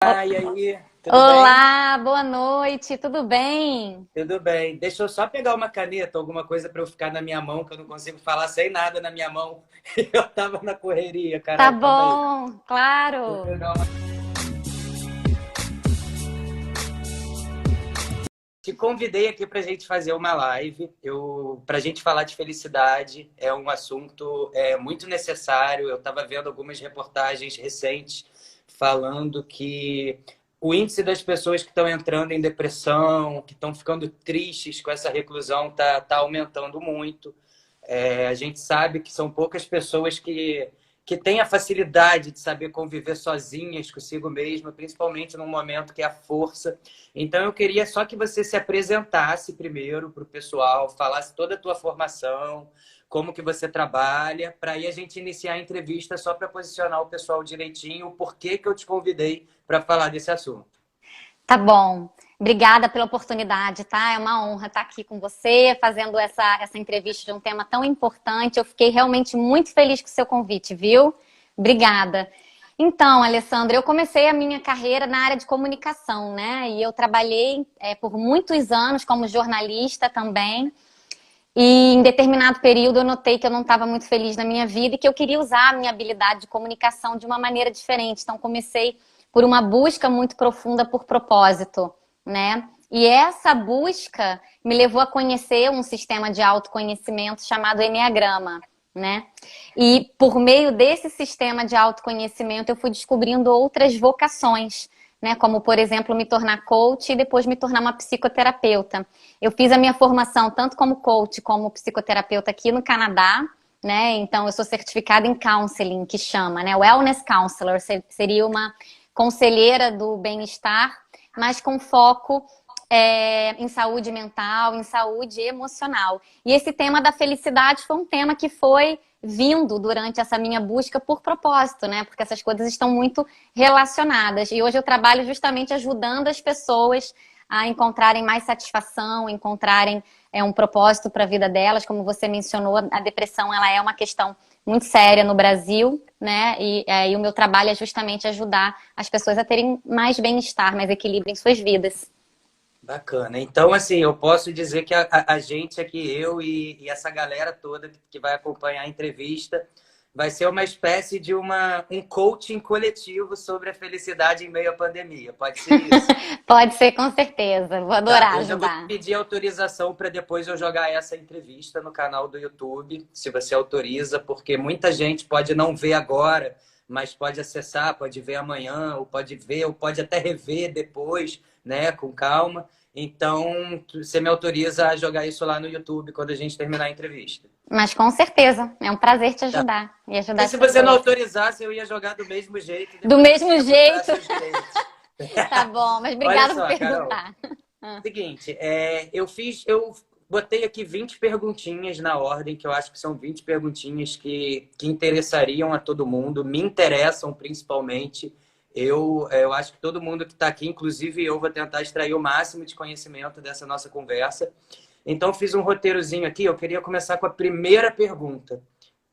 E aí, tudo bem? Olá, boa noite, tudo bem? Tudo bem. Deixa eu só pegar uma caneta, alguma coisa para eu ficar na minha mão, que eu não consigo falar sem nada na minha mão. Eu tava na correria, Tá caralho, calma aí. bom, Vou claro. pegar uma... Te convidei aqui para a gente fazer uma live, para a gente falar de felicidade. É um assunto muito necessário. Eu estava vendo algumas reportagens recentes falando que o índice das pessoas que estão entrando em depressão, que estão ficando tristes com essa reclusão, tá aumentando muito. A gente sabe que são poucas pessoas que têm a facilidade de saber conviver sozinhas consigo mesma, principalmente num momento que é a força. Então, eu queria só que você se apresentasse primeiro para o pessoal, falasse toda a tua formação, como que você trabalha, para aí a gente iniciar a entrevista só para posicionar o pessoal direitinho, o porquê que eu te convidei para falar desse assunto. Tá bom. Obrigada pela oportunidade, tá? É uma honra estar aqui com você, fazendo essa entrevista de um tema tão importante. Eu fiquei realmente muito feliz com o seu convite, viu? Obrigada. Então, Alessandra, eu comecei a minha carreira na área de comunicação, né? E eu trabalhei por muitos anos como jornalista também. E em determinado período eu notei que eu não estava muito feliz na minha vida e que eu queria usar a minha habilidade de comunicação de uma maneira diferente. Então comecei por uma busca muito profunda por propósito, né? E essa busca me levou a conhecer um sistema de autoconhecimento chamado Enneagrama, né? E por meio desse sistema de autoconhecimento eu fui descobrindo outras vocações, né? Como, por exemplo, me tornar coach e depois me tornar uma psicoterapeuta. Eu fiz a minha formação tanto como coach como psicoterapeuta aqui no Canadá, né? Então, eu sou certificada em counseling, que chama, né? Wellness Counselor seria uma conselheira do bem-estar, mas com foco em saúde mental, em saúde emocional. E esse tema da felicidade foi um tema que foi vindo durante essa minha busca por propósito, né? Porque essas coisas estão muito relacionadas. E hoje eu trabalho justamente ajudando as pessoas a encontrarem mais satisfação, encontrarem um propósito para a vida delas. Como você mencionou, a depressão ela é uma questão muito séria no Brasil, né? E o meu trabalho é justamente ajudar as pessoas a terem mais bem-estar, mais equilíbrio em suas vidas. Bacana. Então, assim, eu posso dizer que a gente aqui, eu e essa galera toda que vai acompanhar a entrevista, vai ser uma espécie de um coaching coletivo sobre a felicidade em meio à pandemia. Pode ser isso? Pode ser, com certeza. Vou Tá, adorar eu já vou te ajudar. pedir autorização para depois eu jogar essa entrevista no canal do YouTube, se você autoriza, porque muita gente pode não ver agora, mas pode acessar, pode ver amanhã, ou pode ver, ou pode até rever depois, né, com calma. Então, você me autoriza a jogar isso lá no YouTube quando a gente terminar a entrevista. Mas com certeza, é um prazer te Tá. ajudar e ajudar Porque as se você não pessoas. autorizasse, eu ia jogar do mesmo jeito e Do depois você mesmo ia mostrar jeito, seus direitos. tá bom, mas Olha obrigada por só, Carol. perguntar. Seguinte, eu botei aqui 20 perguntinhas na ordem, que eu acho que são 20 perguntinhas que interessariam a todo mundo, me interessam principalmente. Eu acho que todo mundo que está aqui, inclusive eu, vou tentar extrair o máximo de conhecimento dessa nossa conversa. Então, fiz um roteirozinho aqui. Eu queria começar com a primeira pergunta,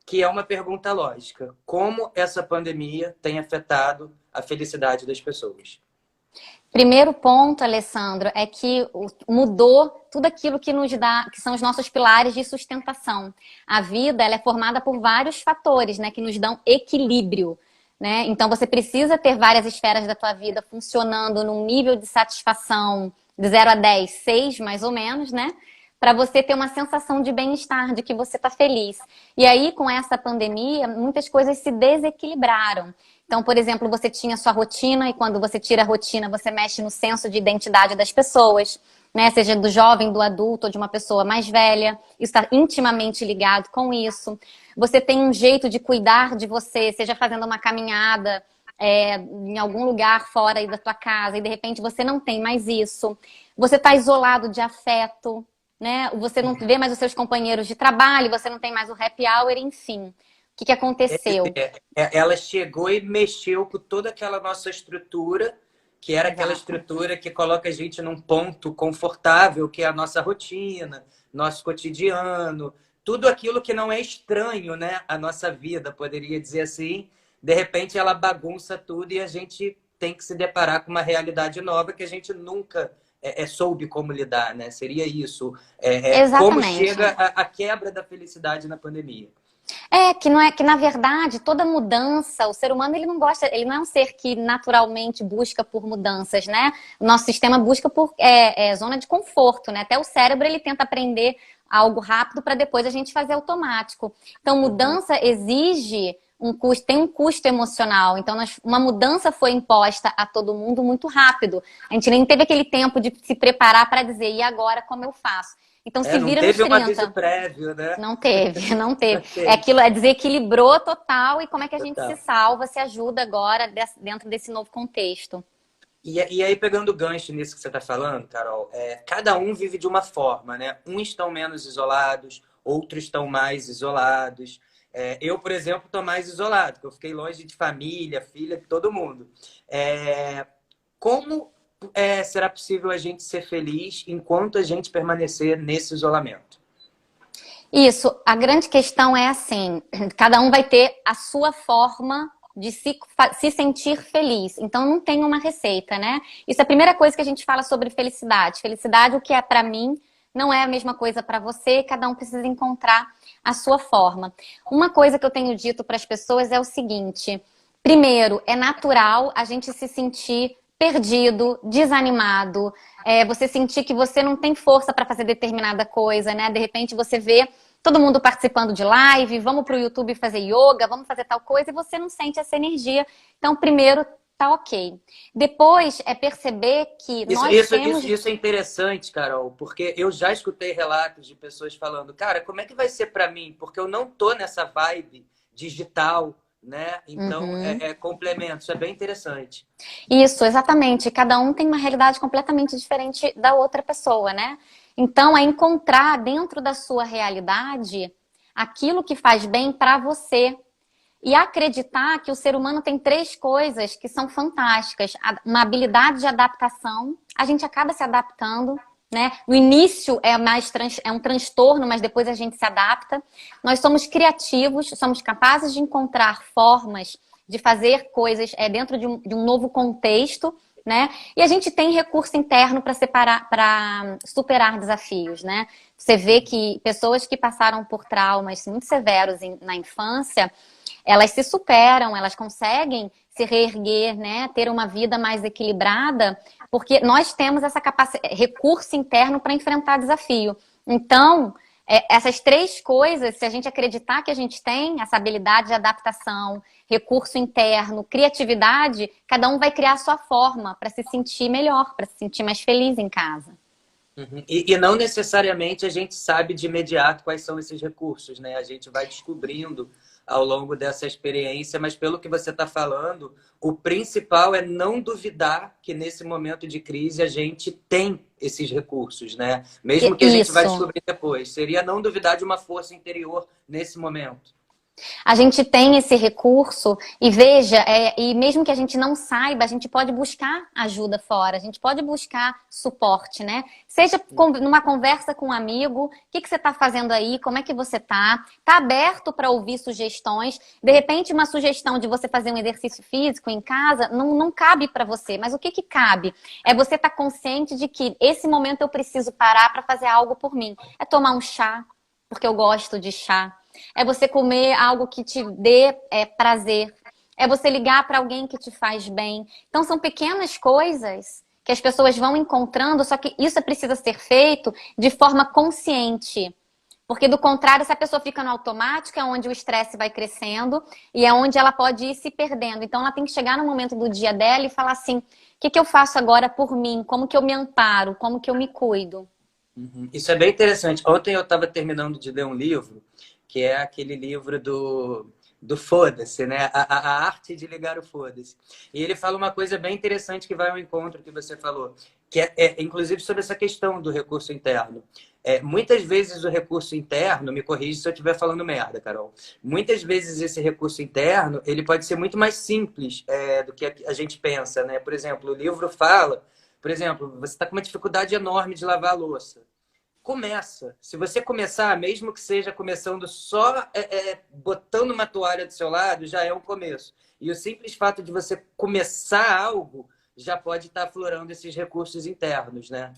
que é uma pergunta lógica. Como essa pandemia tem afetado a felicidade das pessoas? Primeiro ponto, Alessandro, é que mudou tudo aquilo que nos dá, que são os nossos pilares de sustentação. A vida, ela é formada por vários fatores, né, que nos dão equilíbrio, né? Então você precisa ter várias esferas da tua vida funcionando num nível de satisfação de 0 a 10, 6 mais ou menos, né? Para você ter uma sensação de bem-estar, de que você está feliz. E aí, com essa pandemia, muitas coisas se desequilibraram. Então, por exemplo, você tinha sua rotina e quando você tira a rotina, você mexe no senso de identidade das pessoas, né? Seja do jovem, do adulto ou de uma pessoa mais velha. Isso está intimamente ligado com isso. Você tem um jeito de cuidar de você, seja fazendo uma caminhada em algum lugar fora aí da tua casa e de repente você não tem mais isso. Você está isolado de afeto, né? Você não vê mais os seus companheiros de trabalho, você não tem mais o happy hour, enfim. O que que aconteceu? Ela chegou e mexeu com toda aquela nossa estrutura, que era aquela Exato. estrutura que coloca a gente num ponto confortável, que é a nossa rotina, nosso cotidiano, tudo aquilo que não é estranho, né? A nossa vida, poderia dizer assim. De repente ela bagunça tudo e a gente tem que se deparar com uma realidade nova que a gente nunca soube como lidar, né? Seria isso. Como Exatamente. chega a quebra da felicidade na pandemia. Que não é que na verdade toda mudança, o ser humano ele não gosta, ele não é um ser que naturalmente busca por mudanças, né? O nosso sistema busca por zona de conforto, né? Até o cérebro ele tenta aprender algo rápido para depois a gente fazer automático. Então mudança exige um custo, tem um custo emocional. Então uma mudança foi imposta a todo mundo muito rápido. A gente nem teve aquele tempo de se preparar para dizer e agora como eu faço. Então se Não vira nos teve um 30. aviso prévio, né? Não teve, não teve. Não teve. Aquilo, desequilibrou total e como é que a gente se Total. salva, se ajuda agora dentro desse novo contexto. E aí, pegando o gancho nisso que você está falando, Carol, cada um vive de uma forma, né? Uns estão menos isolados, outros estão mais isolados. Eu, por exemplo, estou mais isolado, porque eu fiquei longe de família, filha, de todo mundo. Como será possível a gente ser feliz enquanto a gente permanecer nesse isolamento? Isso, a grande questão é assim, cada um vai ter a sua forma de se sentir feliz. Então não tem uma receita, né? Isso é a primeira coisa que a gente fala sobre felicidade. Felicidade, o que é para mim, não é a mesma coisa para você, cada um precisa encontrar a sua forma. Uma coisa que eu tenho dito para as pessoas é o seguinte: primeiro, é natural a gente se sentir perdido, desanimado, você sentir que você não tem força para fazer determinada coisa, né? De repente você vê todo mundo participando de live, vamos para o YouTube fazer yoga, vamos fazer tal coisa, e você não sente essa energia. Então, primeiro, tá ok. Depois é perceber que Isso é interessante, Carol, porque eu já escutei relatos de pessoas falando, cara, como é que vai ser para mim? Porque eu não tô nessa vibe digital, né? Então, complemento, isso é bem interessante. Isso, exatamente. Cada um tem uma realidade completamente diferente da outra pessoa, né? Então, é encontrar dentro da sua realidade aquilo que faz bem para você. E acreditar que o ser humano tem 3 coisas que são fantásticas. Uma habilidade de adaptação, a gente acaba se adaptando, né? No início é um transtorno, mas depois a gente se adapta. Nós somos criativos, somos capazes de encontrar formas de fazer coisas dentro de um novo contexto, né? E a gente tem recurso interno para superar desafios, né? Você vê que pessoas que passaram por traumas muito severos na infância, elas se superam, elas conseguem se reerguer, né? Ter uma vida mais equilibrada, porque nós temos essa recurso interno para enfrentar desafio. Então, essas 3 coisas, se a gente acreditar que a gente tem, essa habilidade de adaptação, recurso interno, criatividade, cada um vai criar a sua forma para se sentir melhor, para se sentir mais feliz em casa. E não necessariamente a gente sabe de imediato quais são esses recursos, né? A gente vai descobrindo ao longo dessa experiência, mas pelo que você está falando, o principal é não duvidar que nesse momento de crise a gente tem esses recursos, né? Mesmo que a gente vai descobrir depois. Seria não duvidar de uma força interior nesse momento. A gente tem esse recurso e veja, e mesmo que a gente não saiba, a gente pode buscar ajuda fora, a gente pode buscar suporte, né? Seja numa conversa com um amigo, o que você está fazendo aí, como é que você tá? Tá aberto para ouvir sugestões. De repente, uma sugestão de você fazer um exercício físico em casa não cabe para você, mas o que cabe? É você estar consciente de que esse momento eu preciso parar para fazer algo por mim. É tomar um chá, porque eu gosto de chá. É você comer algo que te dê prazer. É você ligar para alguém que te faz bem. Então, são pequenas coisas que as pessoas vão encontrando, só que isso precisa ser feito de forma consciente. Porque, do contrário, se a pessoa fica no automático, é onde o estresse vai crescendo e é onde ela pode ir se perdendo. Então, ela tem que chegar no momento do dia dela e falar assim, o que eu faço agora por mim? Como que eu me amparo? Como que eu me cuido? Isso é bem interessante. Ontem eu estava terminando de ler um livro que é aquele livro do foda-se, né? A arte de ligar o foda-se. E ele fala uma coisa bem interessante que vai ao encontro que você falou, que inclusive sobre essa questão do recurso interno. Muitas vezes o recurso interno, me corrige se eu estiver falando merda, Carol, muitas vezes esse recurso interno, ele pode ser muito mais simples do que a gente pensa, né? Por exemplo, o livro fala, por exemplo, você está com uma dificuldade enorme de lavar a louça. Começa. Se você começar, mesmo que seja começando só botando uma toalha do seu lado, já é um começo. E o simples fato de você começar algo já pode estar aflorando esses recursos internos, né?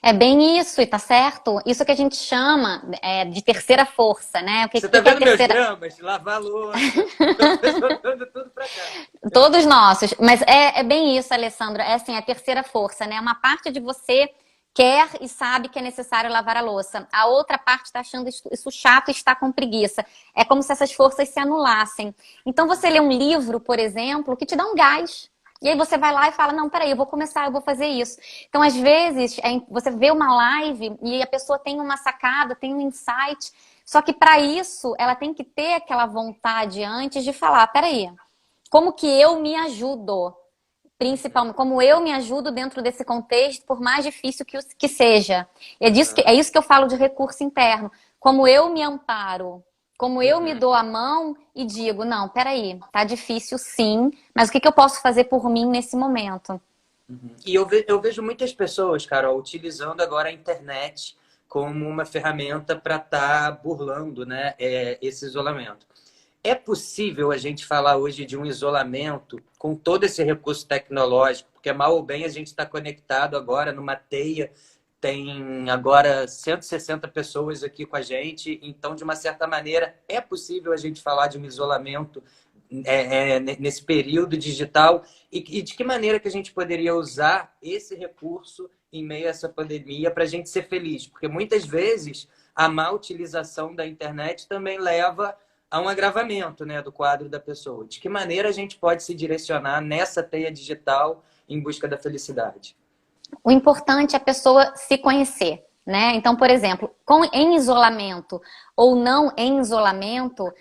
É bem isso, e tá certo? Isso que a gente chama de terceira força, né? Você Que tá que é a vendo meus terceira? dramas? Lavar a louça. Eu tô jogando tudo pra cá. Todos nossos. Mas é bem isso, Alessandra. É assim, a terceira força, né? Uma parte de você quer e sabe que é necessário lavar a louça. A outra parte está achando isso chato e está com preguiça. É como se essas forças se anulassem. Então você lê um livro, por exemplo, que te dá um gás. E aí você vai lá e fala, não, peraí, eu vou começar, eu vou fazer isso. Então, às vezes, você vê uma live e a pessoa tem uma sacada, tem um insight. Só que para isso, ela tem que ter aquela vontade antes de falar, peraí, como que eu me ajudo? Principalmente, como eu me ajudo dentro desse contexto, por mais difícil que seja. É isso que eu falo de recurso interno. Como eu me amparo, como eu me Uhum. dou a mão e digo, não, peraí, tá difícil sim, mas o que eu posso fazer por mim nesse momento? E eu vejo muitas pessoas, Carol, utilizando agora a internet como uma ferramenta para estar burlando, né, esse isolamento. É possível a gente falar hoje de um isolamento com todo esse recurso tecnológico? Porque mal ou bem a gente está conectado agora numa teia, tem agora 160 pessoas aqui com a gente, então, de uma certa maneira, é possível a gente falar de um isolamento nesse período digital e de que maneira que a gente poderia usar esse recurso em meio a essa pandemia para a gente ser feliz? Porque muitas vezes a má utilização da internet também leva a um agravamento, né, do quadro da pessoa. De que maneira a gente pode se direcionar nessa teia digital em busca da felicidade? O importante é a pessoa se conhecer, né? Então, por exemplo, em isolamento ou não em isolamento,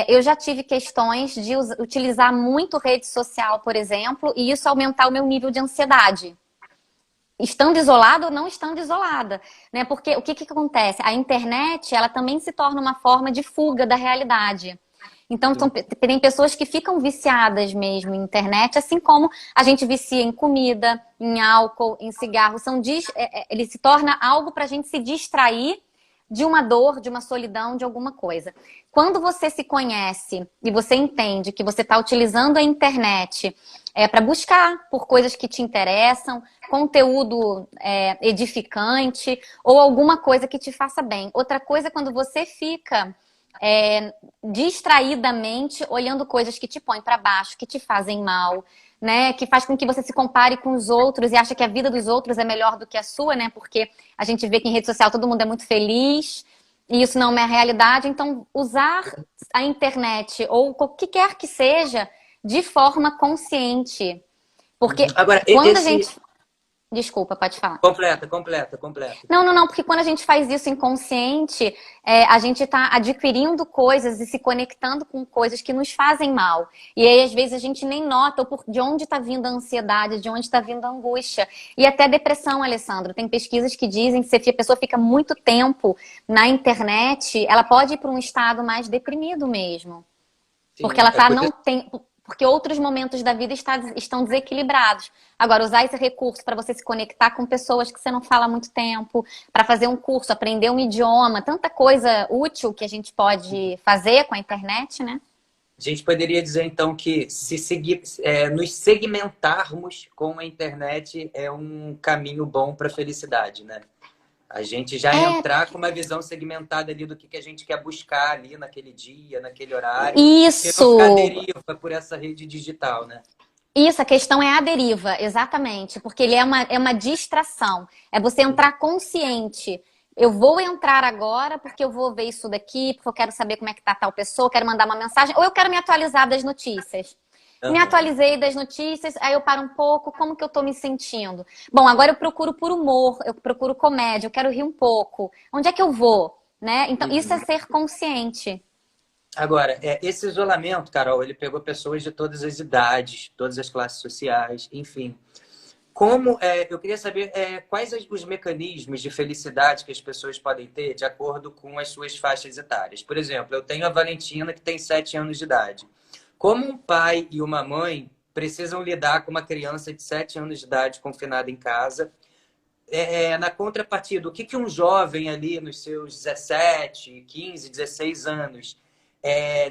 eu já tive questões de utilizar muito rede social, por exemplo, e isso aumentar o meu nível de ansiedade. Estando isolada ou não estando isolada, né? Porque o que acontece? A internet, ela também se torna uma forma de fuga da realidade. Então, tem pessoas que ficam viciadas mesmo em internet, assim como a gente vicia em comida, em álcool, em cigarro. Ele se torna algo para a gente se distrair de uma dor, de uma solidão, de alguma coisa. Quando você se conhece e você entende que você está utilizando a internet para buscar por coisas que te interessam, conteúdo edificante ou alguma coisa que te faça bem. Outra coisa é quando você fica distraidamente olhando coisas que te põem para baixo, que te fazem mal, né? Que faz com que você se compare com os outros e acha que a vida dos outros é melhor do que a sua, né? Porque a gente vê que em rede social todo mundo é muito feliz e isso não é a realidade. Então, usar a internet ou o que quer que seja de forma consciente. Porque Agora, quando a gente... Desculpa, pode falar. Completa. Não, porque quando a gente faz isso inconsciente, a gente está adquirindo coisas e se conectando com coisas que nos fazem mal. E aí, às vezes, a gente nem nota de onde está vindo a ansiedade, de onde está vindo a angústia. E até depressão, Alessandro. Tem pesquisas que dizem que se a pessoa fica muito tempo na internet, ela pode ir para um estado mais deprimido mesmo. Sim, Porque ela não tem... Porque outros momentos da vida estão desequilibrados. Agora, usar esse recurso para você se conectar com pessoas que você não fala há muito tempo, para fazer um curso, aprender um idioma, tanta coisa útil que a gente pode fazer com a internet, né? A gente poderia dizer, então, que nos segmentarmos com a internet é um caminho bom para a felicidade, né? A gente já entrar com uma visão segmentada ali do que a gente quer buscar ali naquele dia, naquele horário. E não ficar à Isso! deriva por essa rede digital, né? Isso, a questão é a deriva, exatamente, porque ele é uma distração. É você entrar consciente. Eu vou entrar agora porque eu vou ver isso daqui, porque eu quero saber como é que tá tal pessoa, quero mandar uma mensagem, ou eu quero me atualizar das notícias. Me atualizei das notícias, aí eu paro um pouco, como que eu tô me sentindo? Bom, agora eu procuro por humor, eu procuro comédia, eu quero rir um pouco. Onde é que eu vou? Né? Então, isso é ser consciente. Agora, esse isolamento, Carol, ele pegou pessoas de todas as idades, todas as classes sociais, enfim. Eu queria saber quais os mecanismos de felicidade que as pessoas podem ter de acordo com as suas faixas etárias. Por exemplo, eu tenho a Valentina, que tem 7 anos de idade. Como um pai e uma mãe precisam lidar com uma criança de 7 anos de idade confinada em casa, na contrapartida, o que um jovem ali nos seus 17, 15, 16 anos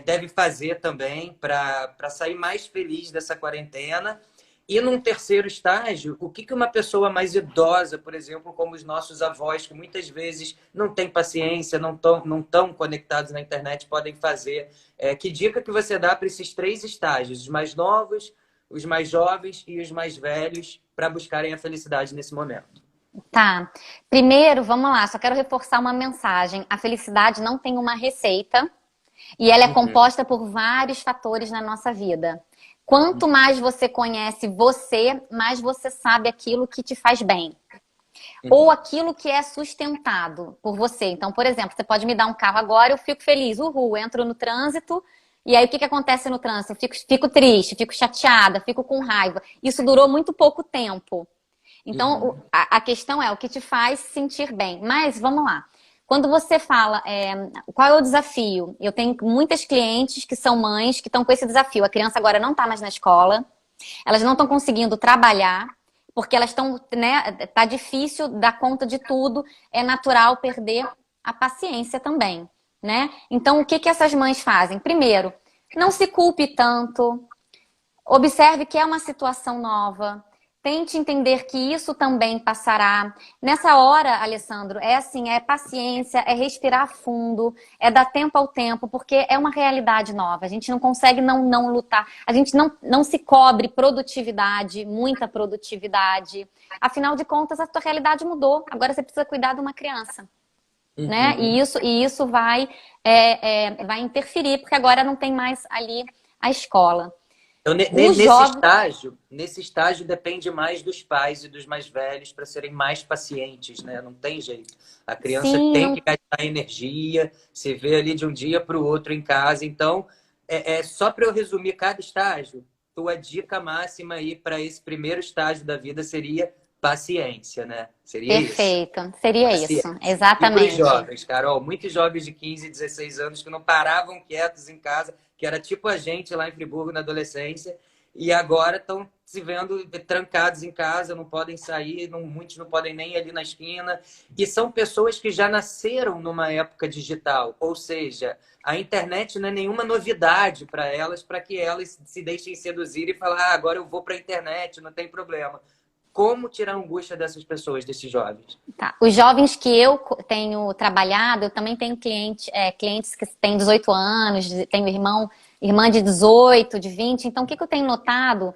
deve fazer também para sair mais feliz dessa quarentena? E num terceiro estágio, o que uma pessoa mais idosa, por exemplo, como os nossos avós, que muitas vezes não têm paciência, não tão conectados na internet, podem fazer? Que dica que você dá para esses três estágios, os mais novos, os mais jovens e os mais velhos, para buscarem a felicidade nesse momento? Tá. Primeiro, vamos lá, só quero reforçar uma mensagem. A felicidade não tem uma receita e ela é Uhum, composta por vários fatores na nossa vida. Quanto mais você conhece você, mais você sabe aquilo que te faz bem. Ou uhum, aquilo que é sustentado por você. Então, por exemplo, você pode me dar um carro agora, eu fico feliz, uhul, entro no trânsito, e aí o que acontece no trânsito? Eu fico triste, fico chateada, fico com raiva. Isso durou muito pouco tempo. Então, uhum. a questão é o que te faz sentir bem. Mas, vamos lá. Quando você fala, qual é o desafio? Eu tenho muitas clientes que são mães que estão com esse desafio. A criança agora não está mais na escola, elas não estão conseguindo trabalhar, porque elas estão, né? Tá difícil dar conta de tudo, é natural perder a paciência também, né? Então, o que que essas mães fazem? Primeiro, não se culpe tanto, observe que é uma situação nova. Tente entender que isso também passará. Nessa hora, Alessandro, é assim, é paciência, é respirar fundo, é dar tempo ao tempo, porque é uma realidade nova. A gente não consegue não lutar. A gente não se cobre produtividade, muita produtividade. Afinal de contas, a tua realidade mudou. Agora você precisa cuidar de uma criança, né? Uhum. E isso vai interferir, porque agora não tem mais ali a escola. Então, Os jovens, nesse estágio depende mais dos pais e dos mais velhos para serem mais pacientes, né? Não tem jeito. A criança sim, tem não. que gastar energia, se vê ali de um dia para o outro em casa. Então, só para eu resumir cada estágio, tua dica máxima aí para esse primeiro estágio da vida seria paciência, né? Seria isso. Perfeito, seria isso, Paciência. E para os exatamente. jovens, Carol, muitos jovens de 15, 16 anos que não paravam quietos em casa, que era tipo a gente lá em Friburgo na adolescência, e agora estão se vendo trancados em casa, não podem sair, muitos não podem nem ir ali na esquina. E são pessoas que já nasceram numa época digital, ou seja, a internet não é nenhuma novidade para elas, para que elas se deixem seduzir e falar, agora eu vou para a internet, não tem problema. Como tirar angústia dessas pessoas, desses jovens? Tá. Os jovens que eu tenho trabalhado, eu também tenho clientes que têm 18 anos, tenho irmã de 18, de 20. Então, o que eu tenho notado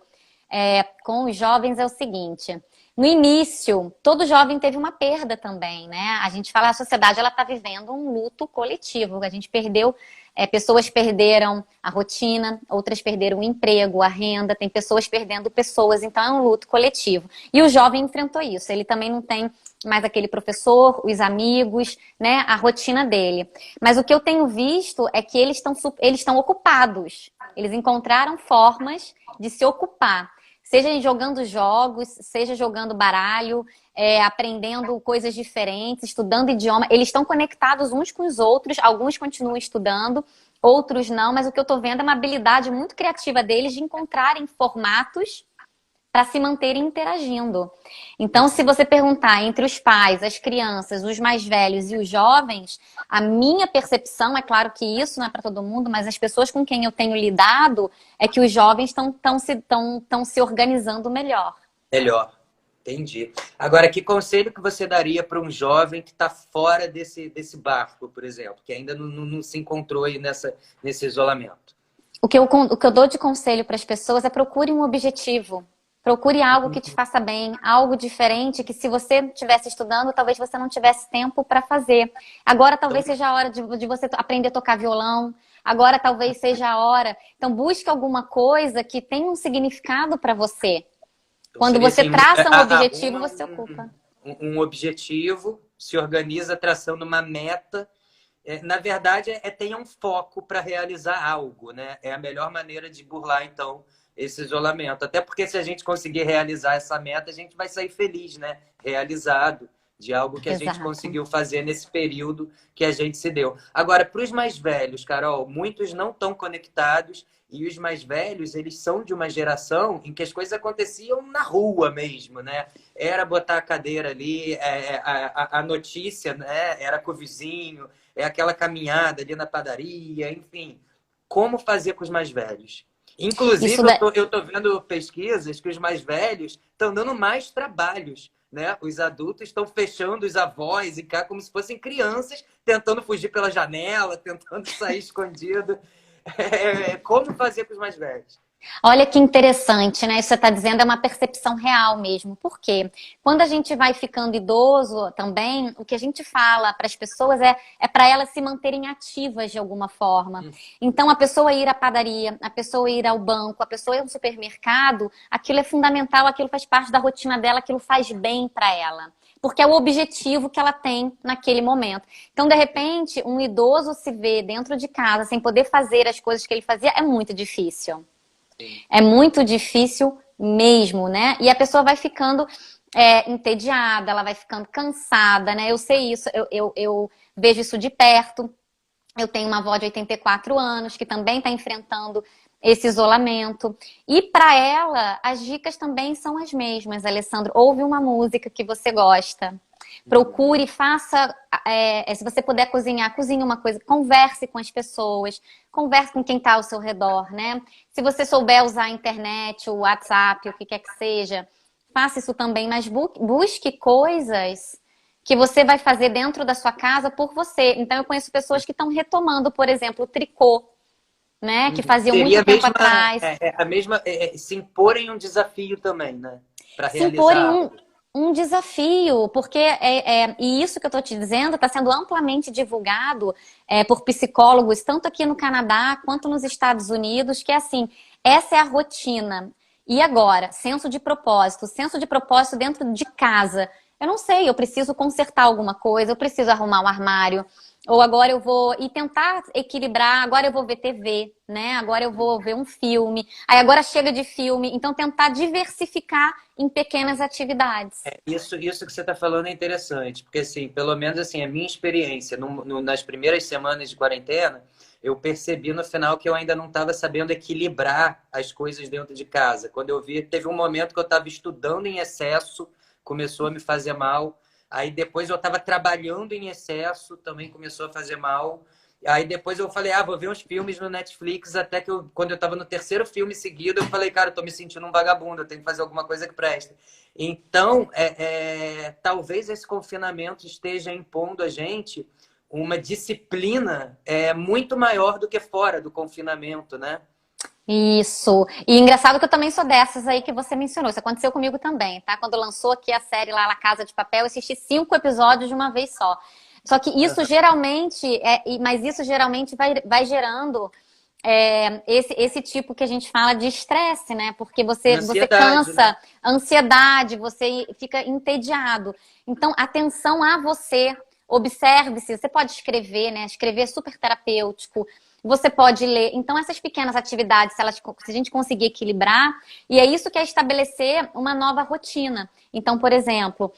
com os jovens é o seguinte: no início, todo jovem teve uma perda também, né? A gente fala, a sociedade ela está vivendo um luto coletivo. A gente perdeu, pessoas perderam a rotina, outras perderam o emprego, a renda, tem pessoas perdendo pessoas, então é um luto coletivo. E o jovem enfrentou isso. Ele também não tem mais aquele professor, os amigos, né? A rotina dele. Mas o que eu tenho visto é que eles estão ocupados. Eles encontraram formas de se ocupar. Seja jogando jogos, seja jogando baralho, aprendendo coisas diferentes, estudando idioma. Eles estão conectados uns com os outros, alguns continuam estudando, outros não, mas o que eu estou vendo é uma habilidade muito criativa deles de encontrarem formatos para se manterem interagindo. Então, se você perguntar entre os pais, as crianças, os mais velhos e os jovens, a minha percepção, é claro que isso não é para todo mundo, mas as pessoas com quem eu tenho lidado, é que os jovens estão se organizando melhor. Melhor. Entendi. Agora, que conselho que você daria para um jovem que está fora desse barco, por exemplo, que ainda não se encontrou aí nesse isolamento? O que eu dou de conselho para as pessoas é procure um objetivo. Procure algo que te faça bem, algo diferente, que se você estivesse estudando, talvez você não tivesse tempo para fazer. Agora talvez seja a hora de você aprender a tocar violão. Agora talvez seja a hora. Então busque alguma coisa que tenha um significado para você. Então, Quando seria você assim, traça um objetivo, você ocupa. um objetivo, se organiza traçando uma meta. Na verdade, tenha um foco para realizar algo, né? É a melhor maneira de burlar, então, esse isolamento. Até porque se a gente conseguir realizar essa meta, a gente vai sair feliz, né? Realizado. de algo que a gente Exato. conseguiu fazer nesse período que a gente se deu. Agora, para os mais velhos, Carol, muitos não estão conectados e os mais velhos, eles são de uma geração em que as coisas aconteciam na rua mesmo, né? Era botar a cadeira ali, a notícia, né? Era com o vizinho, é aquela caminhada ali na padaria, enfim. Como fazer com os mais velhos? Isso Inclusive, da... eu tô vendo pesquisas que os mais velhos estão dando mais trabalhos, né? Os adultos estão fechando os avós e cá como se fossem crianças, tentando fugir pela janela, tentando sair escondido. Como fazer com os mais velhos? Olha que interessante, né? Isso que você está dizendo é uma percepção real mesmo. Por quê? Quando a gente vai ficando idoso também, o que a gente fala para as pessoas é para elas se manterem ativas de alguma forma. Então, a pessoa ir à padaria, a pessoa ir ao banco, a pessoa ir ao supermercado, aquilo é fundamental, aquilo faz parte da rotina dela, aquilo faz bem para ela. Porque é o objetivo que ela tem naquele momento. Então, de repente, um idoso se vê dentro de casa sem poder fazer as coisas que ele fazia é muito difícil. É muito difícil mesmo, né? E a pessoa vai ficando entediada, ela vai ficando cansada, né? Eu sei isso, eu vejo isso de perto. Eu tenho uma avó de 84 anos que também está enfrentando esse isolamento. E para ela, as dicas também são as mesmas, Alessandro. Ouve uma música que você gosta. Procure, faça. Se você puder cozinhar, cozinhe uma coisa. Converse com as pessoas. Converse com quem está ao seu redor, né? Se você souber usar a internet, o WhatsApp, o que quer que seja, faça isso também. Mas busque coisas que você vai fazer dentro da sua casa por você. Então, eu conheço pessoas que estão retomando, por exemplo, o tricô, né? Que faziam Seria muito tempo atrás. a mesma, se imporem um desafio também, né? Para Se imporem realizar algo. um desafio, porque e isso que eu estou te dizendo está sendo amplamente divulgado por psicólogos, tanto aqui no Canadá quanto nos Estados Unidos, que é assim, essa é a rotina. E agora, senso de propósito dentro de casa. Eu não sei, eu preciso consertar alguma coisa, eu preciso arrumar um armário, ou agora eu vou e tentar equilibrar, agora eu vou ver TV, né? Agora eu vou ver um filme, aí agora chega de filme, então tentar diversificar em pequenas atividades. Isso que você está falando é interessante, porque assim, pelo menos assim, a minha experiência nas primeiras semanas de quarentena, eu percebi no final que eu ainda não estava sabendo equilibrar as coisas dentro de casa. Quando eu vi, teve um momento que eu estava estudando em excesso, começou a me fazer mal. Aí depois eu estava trabalhando em excesso, também começou a fazer mal. Aí depois eu falei, vou ver uns filmes no Netflix, até que quando eu estava no terceiro filme seguido, eu falei, cara, eu tô me sentindo um vagabundo, eu tenho que fazer alguma coisa que preste. Então, talvez esse confinamento esteja impondo a gente uma disciplina muito maior do que fora do confinamento, né? Isso. E engraçado que eu também sou dessas aí que você mencionou. Isso aconteceu comigo também, tá? Quando lançou aqui a série lá La Casa de Papel, eu assisti 5 episódios de uma vez só. Só que isso geralmente, mas isso geralmente vai gerando esse tipo que a gente fala de estresse, né? Porque você Ansiedade, cansa, né? ansiedade, você fica entediado. Então, atenção a você. Observe-se. Você pode escrever, né? Escrever é super terapêutico. Você pode ler. Então, essas pequenas atividades, se a gente conseguir equilibrar, e é isso que é estabelecer uma nova rotina. Então, por exemplo,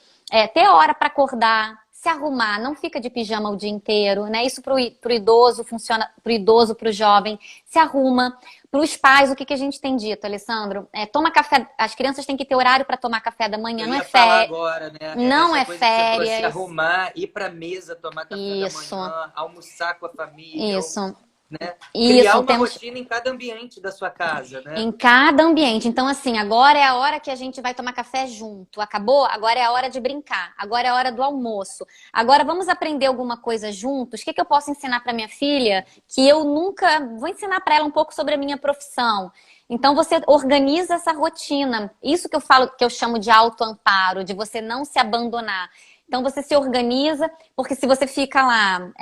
ter hora para acordar, se arrumar, não fica de pijama o dia inteiro, né? Isso para o idoso funciona, para o idoso, para o jovem, se arruma. Para os pais, o que a gente tem dito, Alessandro? Toma café, as crianças têm que ter horário para tomar café da manhã, Eu não é ia falar férias. agora, né? Não Essa é coisa que você falou, se férias. arrumar, ir para a mesa, tomar café da Isso, manhã, almoçar com a família, isso. né? Criar Isso, uma temos rotina em cada ambiente da sua casa, né? em cada ambiente. Então, assim, agora é a hora que a gente vai tomar café junto. Acabou? Agora é a hora de brincar. Agora é a hora do almoço. Agora vamos aprender alguma coisa juntos. O que eu posso ensinar para minha filha que eu nunca vou ensinar para ela um pouco sobre a minha profissão? Então você organiza essa rotina. Isso que eu falo, que eu chamo de autoamparo, de você não se abandonar. Então você se organiza, porque se você fica lá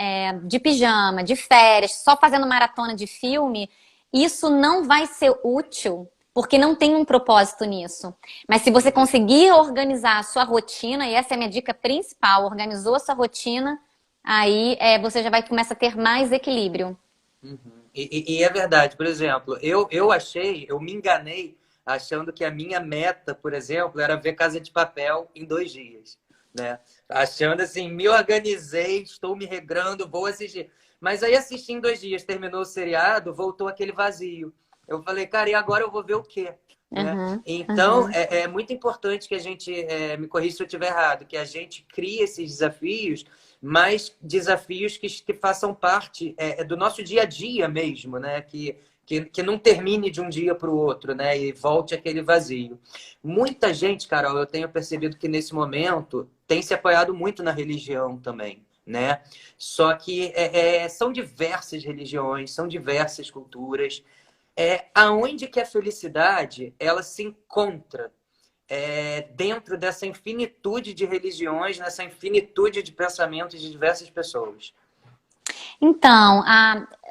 de pijama, de férias, só fazendo maratona de filme, isso não vai ser útil, porque não tem um propósito nisso. Mas se você conseguir organizar a sua rotina, e essa é a minha dica principal, organizou a sua rotina, aí você já vai começar a ter mais equilíbrio. Uhum. E é verdade, por exemplo, eu me enganei achando que a minha meta, por exemplo, era ver Casa de Papel em 2 dias. né? Achando assim, me organizei, estou me regrando, vou assistir. Mas aí assisti em 2 dias, terminou o seriado, voltou aquele vazio. Eu falei, cara, e agora eu vou ver o quê? Né? Uhum, Então, uhum. é muito importante que a gente, me corrija se eu estiver errado, que a gente crie esses desafios, mas desafios que façam parte do nosso dia a dia mesmo, né? Que não termine de um dia para o outro, né? E volte aquele vazio. Muita gente, Carol, eu tenho percebido que nesse momento tem se apoiado muito na religião também, né? Só que são diversas religiões, são diversas culturas. Aonde que a felicidade ela se encontra dentro dessa infinitude de religiões, nessa infinitude de pensamentos de diversas pessoas. Então,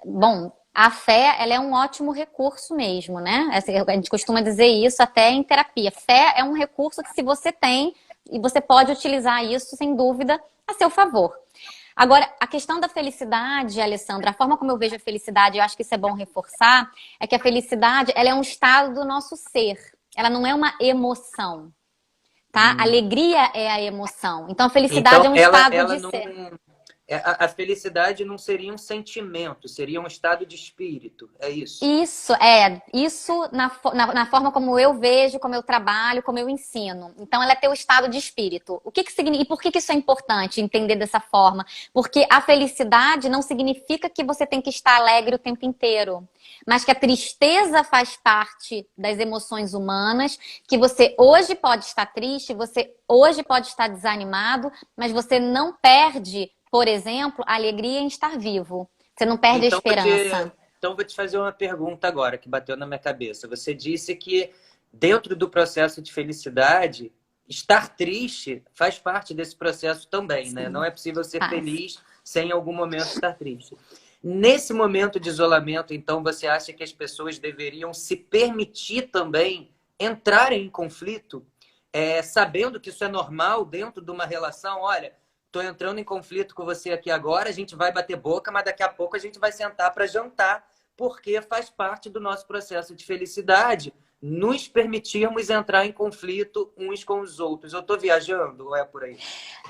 bom, a fé, ela é um ótimo recurso mesmo, né? A gente costuma dizer isso até em terapia. Fé é um recurso que se você tem, e você pode utilizar isso, sem dúvida, a seu favor. Agora, a questão da felicidade, Alessandra, a forma como eu vejo a felicidade, eu acho que isso é bom reforçar, é que a felicidade, ela é um estado do nosso ser. Ela não é uma emoção, tá? Alegria é a emoção. Então, a felicidade Então, é um estado ela de não. ser. A felicidade não seria um sentimento, seria um estado de espírito. É isso. Isso na forma como eu vejo, como eu trabalho, como eu ensino. Então, ela é teu estado de espírito. O que que significa, e por que que isso é importante entender dessa forma? Porque a felicidade não significa que você tem que estar alegre o tempo inteiro, mas que a tristeza faz parte das emoções humanas, que você hoje pode estar triste, você hoje pode estar desanimado, mas você não perde, por exemplo, a alegria em estar vivo. Você não perde a Então esperança. vou te fazer uma pergunta agora que bateu na minha cabeça. Você disse que dentro do processo de felicidade, estar triste faz parte desse processo também, né? Não Sim, é possível ser faz. feliz sem em algum momento estar triste. Nesse momento de isolamento, então, você acha que as pessoas deveriam se permitir também entrarem em conflito, sabendo que isso é normal dentro de uma relação? Olha, tô entrando em conflito com você aqui agora, a gente vai bater boca, mas daqui a pouco a gente vai sentar para jantar, porque faz parte do nosso processo de felicidade nos permitirmos entrar em conflito uns com os outros. Eu estou viajando ou é por aí?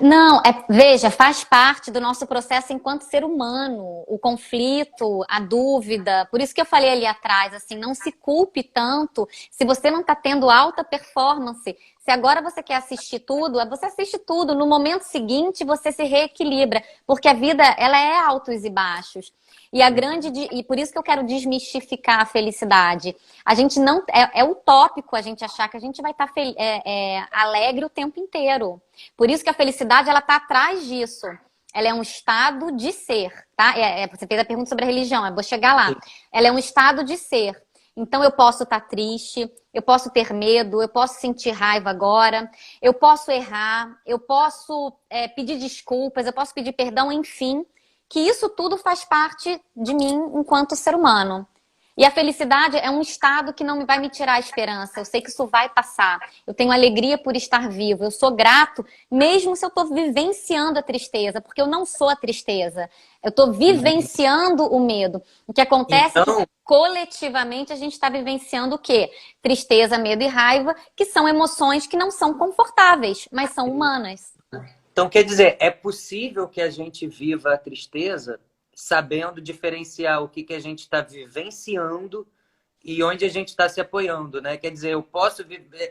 Não, veja, faz parte do nosso processo enquanto ser humano, o conflito, a dúvida. Por isso que eu falei ali atrás, assim, não se culpe tanto se você não está tendo alta performance. Se agora você quer assistir tudo, você assiste tudo. No momento seguinte, você se reequilibra, porque a vida, ela é altos e baixos. E por isso que eu quero desmistificar a felicidade. A gente não é utópico a gente achar que a gente vai estar alegre o tempo inteiro. Por isso que a felicidade ela está atrás disso. Ela é um estado de ser, tá? Você fez a pergunta sobre a religião, eu vou chegar lá. Ela é um estado de ser. Então eu posso estar triste, eu posso ter medo, eu posso sentir raiva agora, eu posso errar, eu posso pedir desculpas, eu posso pedir perdão, enfim, que isso tudo faz parte de mim enquanto ser humano. E a felicidade é um estado que não vai me tirar a esperança. Eu sei que isso vai passar. Eu tenho alegria por estar vivo. Eu sou grato, mesmo se eu estou vivenciando a tristeza, porque eu não sou a tristeza. Eu estou vivenciando o medo. O que acontece é que Então, coletivamente a gente está vivenciando o quê? Tristeza, medo e raiva, que são emoções que não são confortáveis, mas são humanas. então, quer dizer, é possível que a gente viva a tristeza sabendo diferenciar o que a gente está vivenciando e onde a gente está se apoiando, né? Quer dizer, eu posso,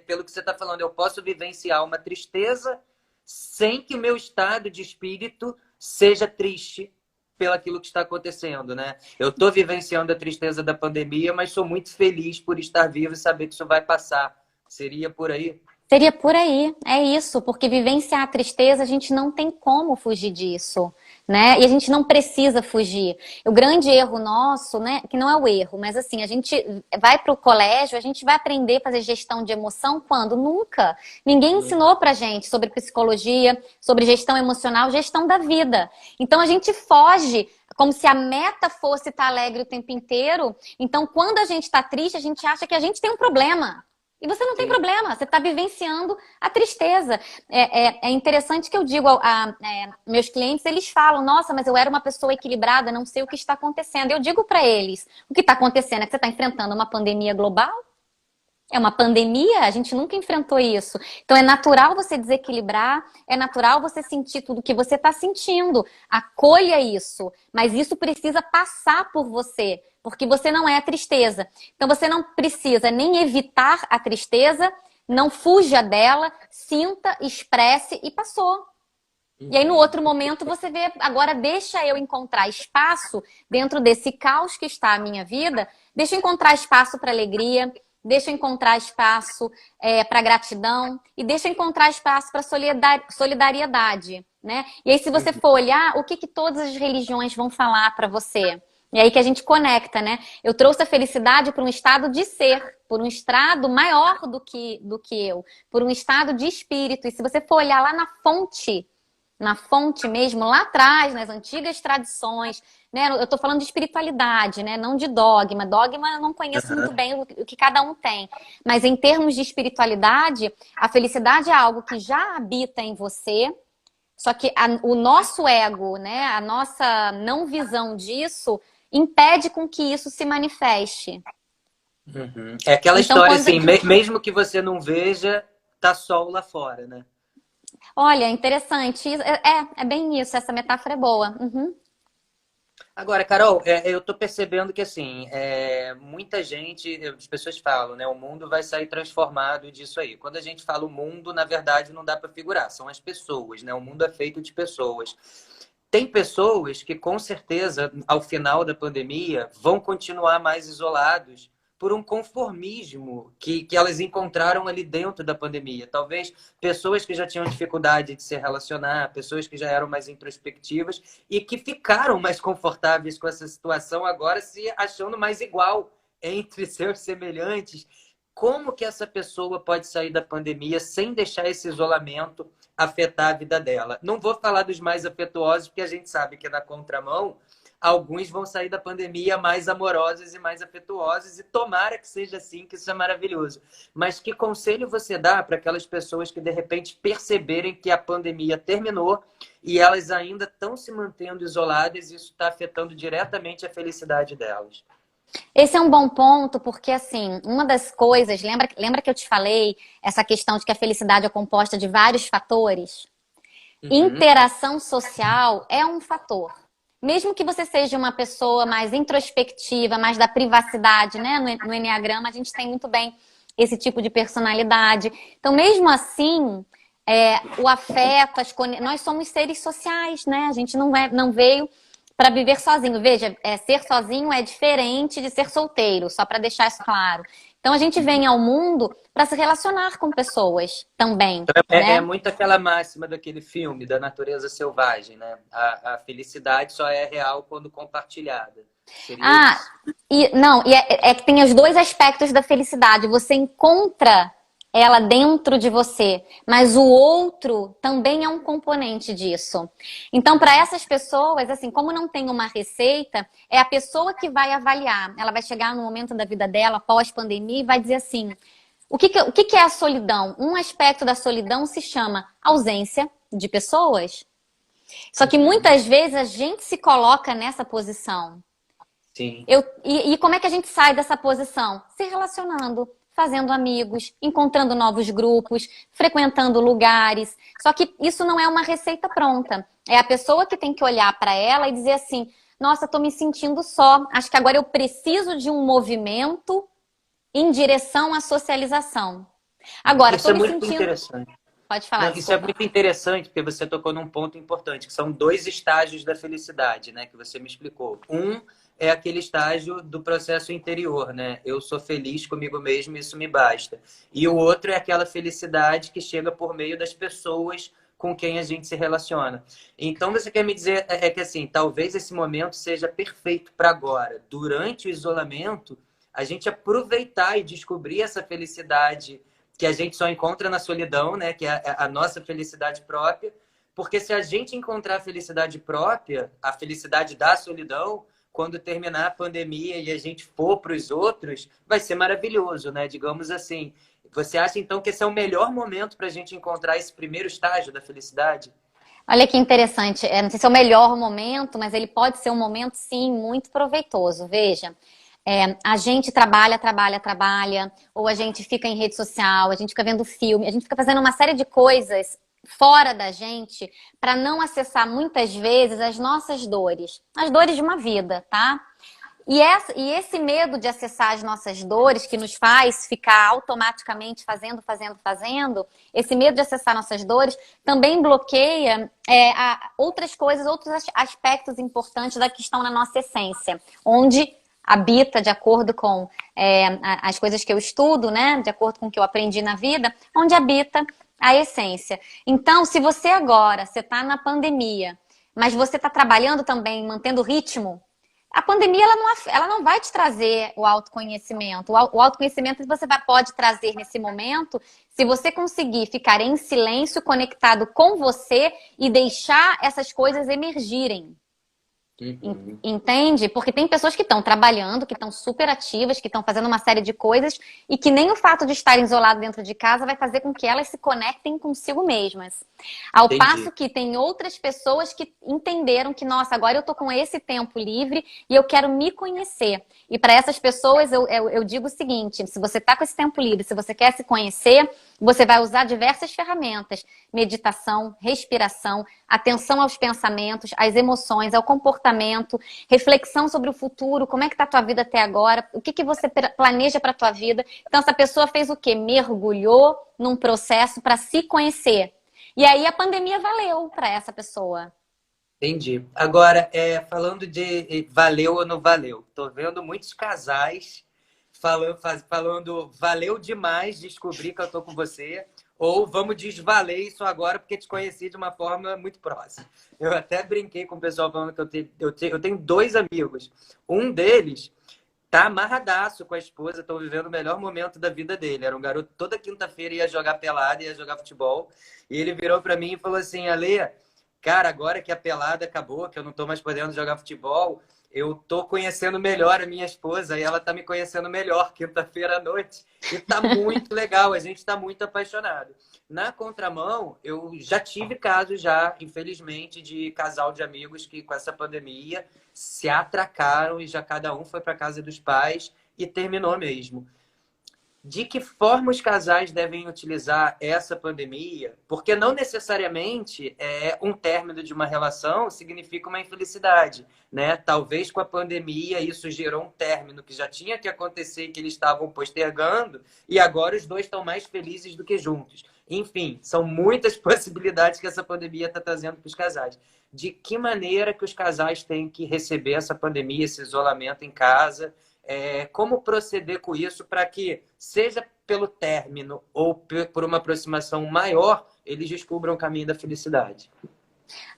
pelo que você está falando, eu posso vivenciar uma tristeza sem que o meu estado de espírito seja triste pelo aquilo que está acontecendo, né? Eu estou vivenciando a tristeza da pandemia, mas sou muito feliz por estar vivo e saber que isso vai passar. Seria por aí? Seria por aí, é isso, porque vivenciar a tristeza, a gente não tem como fugir disso, né? E a gente não precisa fugir. O grande erro nosso, né, que não é o erro, mas assim, a gente vai para o colégio, a gente vai aprender a fazer gestão de emoção quando? Nunca. Ninguém ensinou pra gente sobre psicologia, sobre gestão emocional, gestão da vida. Então a gente foge como se a meta fosse estar alegre o tempo inteiro. Então, quando a gente está triste, a gente acha que a gente tem um problema. E você não tem problema, você está vivenciando a tristeza. É interessante que eu digo a meus clientes, eles falam, nossa, mas eu era uma pessoa equilibrada, não sei o que está acontecendo. Eu digo para eles, o que está acontecendo é que você está enfrentando uma pandemia global. É uma pandemia, a gente nunca enfrentou isso. Então é natural você desequilibrar, é natural você sentir tudo que você está sentindo. Acolha isso, mas isso precisa passar por você, porque você não é a tristeza. Então você não precisa nem evitar a tristeza, não fuja dela, sinta, expresse e passou. E aí no outro momento você vê, agora deixa eu encontrar espaço dentro desse caos que está a minha vida, deixa eu encontrar espaço para alegria, deixa eu encontrar espaço para gratidão e deixa eu encontrar espaço para solidariedade, né? E aí se você for olhar, o que que todas as religiões vão falar para você? E aí que a gente conecta, né? Eu trouxe a felicidade para um estado de ser, por um estado maior do que eu, por um estado de espírito. E se você for olhar lá na fonte mesmo, lá atrás, nas antigas tradições, né? Eu estou falando de espiritualidade, né? Não de dogma. Dogma eu não conheço muito bem o que cada um tem. Mas em termos de espiritualidade, a felicidade é algo que já habita em você, só que o nosso ego, né? A nossa não visão disso impede com que isso se manifeste. Uhum. É aquela Então, história quando... assim, mesmo que você não veja, tá sol lá fora, né? Olha, interessante. É bem isso, essa metáfora é boa. Uhum. Agora, Carol, eu tô percebendo que assim, muita gente, as pessoas falam, né? O mundo vai sair transformado disso aí. Quando a gente fala o mundo, na verdade, não dá para figurar, são as pessoas, né? O mundo é feito de pessoas. Tem pessoas que, com certeza, ao final da pandemia, vão continuar mais isolados por um conformismo que elas encontraram ali dentro da pandemia. Talvez pessoas que já tinham dificuldade de se relacionar, pessoas que já eram mais introspectivas e que ficaram mais confortáveis com essa situação, agora se achando mais igual entre seus semelhantes. Como que essa pessoa pode sair da pandemia sem deixar esse isolamento afetar a vida dela? Não vou falar dos mais afetuosos, porque a gente sabe que na contramão, alguns vão sair da pandemia mais amorosos e mais afetuosos, e tomara que seja assim, que isso é maravilhoso. Mas que conselho você dá para aquelas pessoas que de repente perceberem que a pandemia terminou e elas ainda estão se mantendo isoladas e isso está afetando diretamente a felicidade delas? Esse é um bom ponto, porque assim, uma das coisas, lembra que eu te falei essa questão de que a felicidade é composta de vários fatores? Interação social é um fator. Mesmo que você seja uma pessoa mais introspectiva, mais da privacidade, né? No Enneagrama a gente tem muito bem esse tipo de personalidade. Então, mesmo assim, o afeto, nós somos seres sociais, né? A gente não veio para viver sozinho. Veja, ser sozinho é diferente de ser solteiro, só para deixar isso claro. Então a gente vem ao mundo para se relacionar com pessoas também. É né? muito aquela máxima daquele filme, da natureza selvagem, né? A felicidade só é real quando compartilhada. Seria isso? É que tem os dois aspectos da felicidade. Você encontra ela dentro de você, mas o outro também é um componente disso. Então, para essas pessoas, assim, como não tem uma receita, é a pessoa que vai avaliar. Ela vai chegar no momento da vida dela, pós-pandemia, e vai dizer assim: o que é a solidão? Um aspecto da solidão se chama ausência de pessoas. Só que muitas vezes a gente se coloca nessa posição. Sim. E como é que a gente sai dessa posição? Se relacionando, fazendo amigos, encontrando novos grupos, frequentando lugares. Só que isso não é uma receita pronta. É a pessoa que tem que olhar para ela e dizer assim: nossa, estou me sentindo só. Acho que agora eu preciso de um movimento em direção à socialização. Agora, Isso estou é me muito sentindo... interessante. Pode falar, Não, isso é desculpa. muito interessante, porque você tocou num ponto importante, que são dois estágios da felicidade, né? Que você me explicou. Um é aquele estágio do processo interior, né? Eu sou feliz comigo mesmo, isso me basta. E o outro é aquela felicidade que chega por meio das pessoas com quem a gente se relaciona. Então, você quer me dizer que, assim, talvez esse momento seja perfeito para agora. Durante o isolamento, a gente aproveitar e descobrir essa felicidade que a gente só encontra na solidão, né? Que é a nossa felicidade própria. Porque se a gente encontrar a felicidade própria, a felicidade da solidão, quando terminar a pandemia e a gente for para os outros, vai ser maravilhoso, né? Digamos assim. Você acha, então, que esse é o melhor momento para a gente encontrar esse primeiro estágio da felicidade? Olha que interessante. Não sei se é o melhor momento, mas ele pode ser um momento, sim, muito proveitoso. Veja, A gente trabalha, trabalha, trabalha, ou a gente fica em rede social, a gente fica vendo filme, a gente fica fazendo uma série de coisas fora da gente para não acessar muitas vezes as dores de uma vida, tá? E esse medo de acessar as nossas dores, que nos faz ficar automaticamente fazendo, esse medo de acessar nossas dores também bloqueia outras coisas, outros aspectos importantes da que estão na nossa essência, onde habita, de acordo com as coisas que eu estudo, né, de acordo com o que eu aprendi na vida, onde habita a essência. Então, se você agora, você está na pandemia, mas você está trabalhando também, mantendo o ritmo, a pandemia ela não vai te trazer o autoconhecimento. O autoconhecimento você pode trazer nesse momento se você conseguir ficar em silêncio, conectado com você e deixar essas coisas emergirem. Entende? Porque tem pessoas que estão trabalhando, que estão super ativas, que estão fazendo uma série de coisas e que nem o fato de estarem isoladas dentro de casa vai fazer com que elas se conectem consigo mesmas. Ao passo que tem outras pessoas que entenderam que, nossa, agora eu tô com esse tempo livre e eu quero me conhecer. E para essas pessoas eu digo o seguinte, se você tá com esse tempo livre, se você quer se conhecer, você vai usar diversas ferramentas. Meditação, respiração, atenção aos pensamentos, às emoções, ao comportamento, reflexão sobre o futuro, como é que está a tua vida até agora, o que você planeja para a tua vida. Então, essa pessoa fez o quê? Mergulhou num processo para se conhecer. E aí a pandemia valeu para essa pessoa. Entendi. Agora, falando de valeu ou não valeu, tô vendo muitos casais falando valeu demais descobrir que eu tô com você, ou vamos desvaler isso agora porque te conheci de uma forma muito próxima. Eu até brinquei com o pessoal falando que eu tenho dois amigos. Um deles tá amarradaço com a esposa, estão vivendo o melhor momento da vida dele. Era um garoto, toda quinta-feira ia jogar pelada, ia jogar futebol, e ele virou para mim e falou assim, Ale, cara, agora que a pelada acabou, que eu não tô mais podendo jogar futebol, eu tô conhecendo melhor a minha esposa e ela tá me conhecendo melhor quinta-feira à noite. E tá muito legal, a gente tá muito apaixonado. Na contramão, eu já tive casos já, infelizmente, de casal de amigos que com essa pandemia se atracaram e já cada um foi para casa dos pais e terminou mesmo. De que forma os casais devem utilizar essa pandemia? Porque não necessariamente um término de uma relação significa uma infelicidade, né? Talvez com a pandemia isso gerou um término que já tinha que acontecer, que eles estavam postergando, e agora os dois estão mais felizes do que juntos. Enfim, são muitas possibilidades que essa pandemia está trazendo para os casais. De que maneira que os casais têm que receber essa pandemia, esse isolamento em casa? Como proceder com isso para que, seja pelo término ou por uma aproximação maior, eles descubram o caminho da felicidade.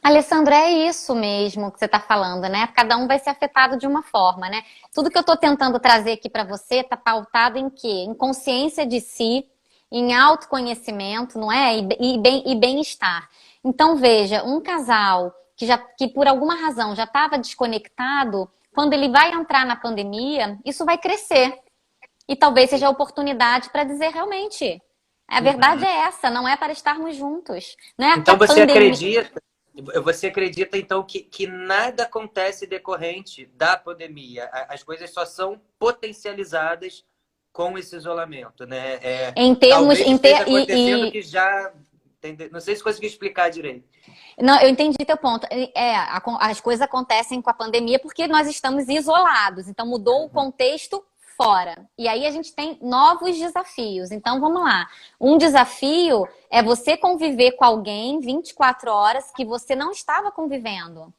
Alessandro, é isso mesmo que você está falando, né? Cada um vai ser afetado de uma forma, né? Tudo que eu estou tentando trazer aqui para você está pautado em quê? Em consciência de si, em autoconhecimento, não é? E bem-estar. Então, veja, um casal que por alguma razão já estava desconectado, quando ele vai entrar na pandemia, isso vai crescer. E talvez seja a oportunidade para dizer realmente, a verdade é essa, não é para estarmos juntos. Não é que Então a pandemia... você acredita então que nada acontece decorrente da pandemia? As coisas só são potencializadas com esse isolamento, né? Em termos... Talvez esteja acontecendo que já... Não sei se consegui explicar direito. Não, eu entendi teu ponto. As coisas acontecem com a pandemia porque nós estamos isolados. Então mudou o contexto fora. E aí a gente tem novos desafios. Então vamos lá. Um desafio é você conviver com alguém 24 horas que você não estava convivendo.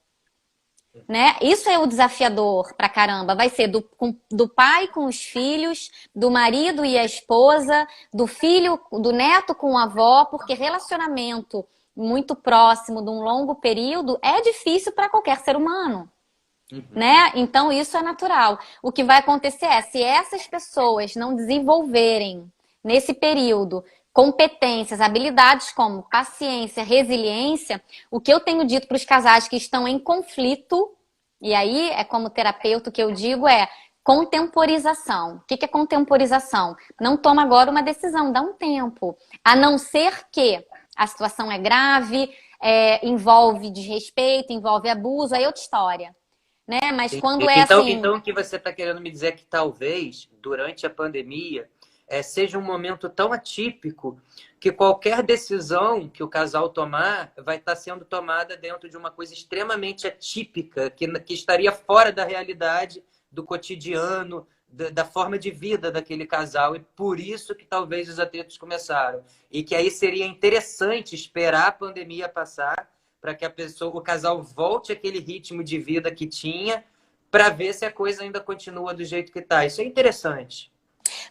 Né? Isso é o desafiador pra caramba. Vai ser do pai com os filhos, do marido e a esposa, do filho, do neto com a avó, porque relacionamento muito próximo de um longo período é difícil para qualquer ser humano. Né? Então isso é natural. O que vai acontecer é, se essas pessoas não desenvolverem nesse período competências, habilidades como paciência, resiliência, o que eu tenho dito para os casais que estão em conflito, e aí é como terapeuta que eu digo é contemporização. O que é contemporização? Não toma agora uma decisão, dá um tempo. A não ser que a situação é grave, envolve desrespeito, envolve abuso, aí é outra história. né? Mas quando Entendi. é Então, assim, então o que você está querendo me dizer é que talvez, durante a pandemia, seja um momento tão atípico que qualquer decisão que o casal tomar vai estar sendo tomada dentro de uma coisa extremamente atípica, que estaria fora da realidade, do cotidiano, da forma de vida daquele casal. E por isso que talvez os atritos começaram. E que aí seria interessante esperar a pandemia passar para que a pessoa, o casal volte àquele ritmo de vida que tinha, para ver se a coisa ainda continua do jeito que está. Isso é interessante.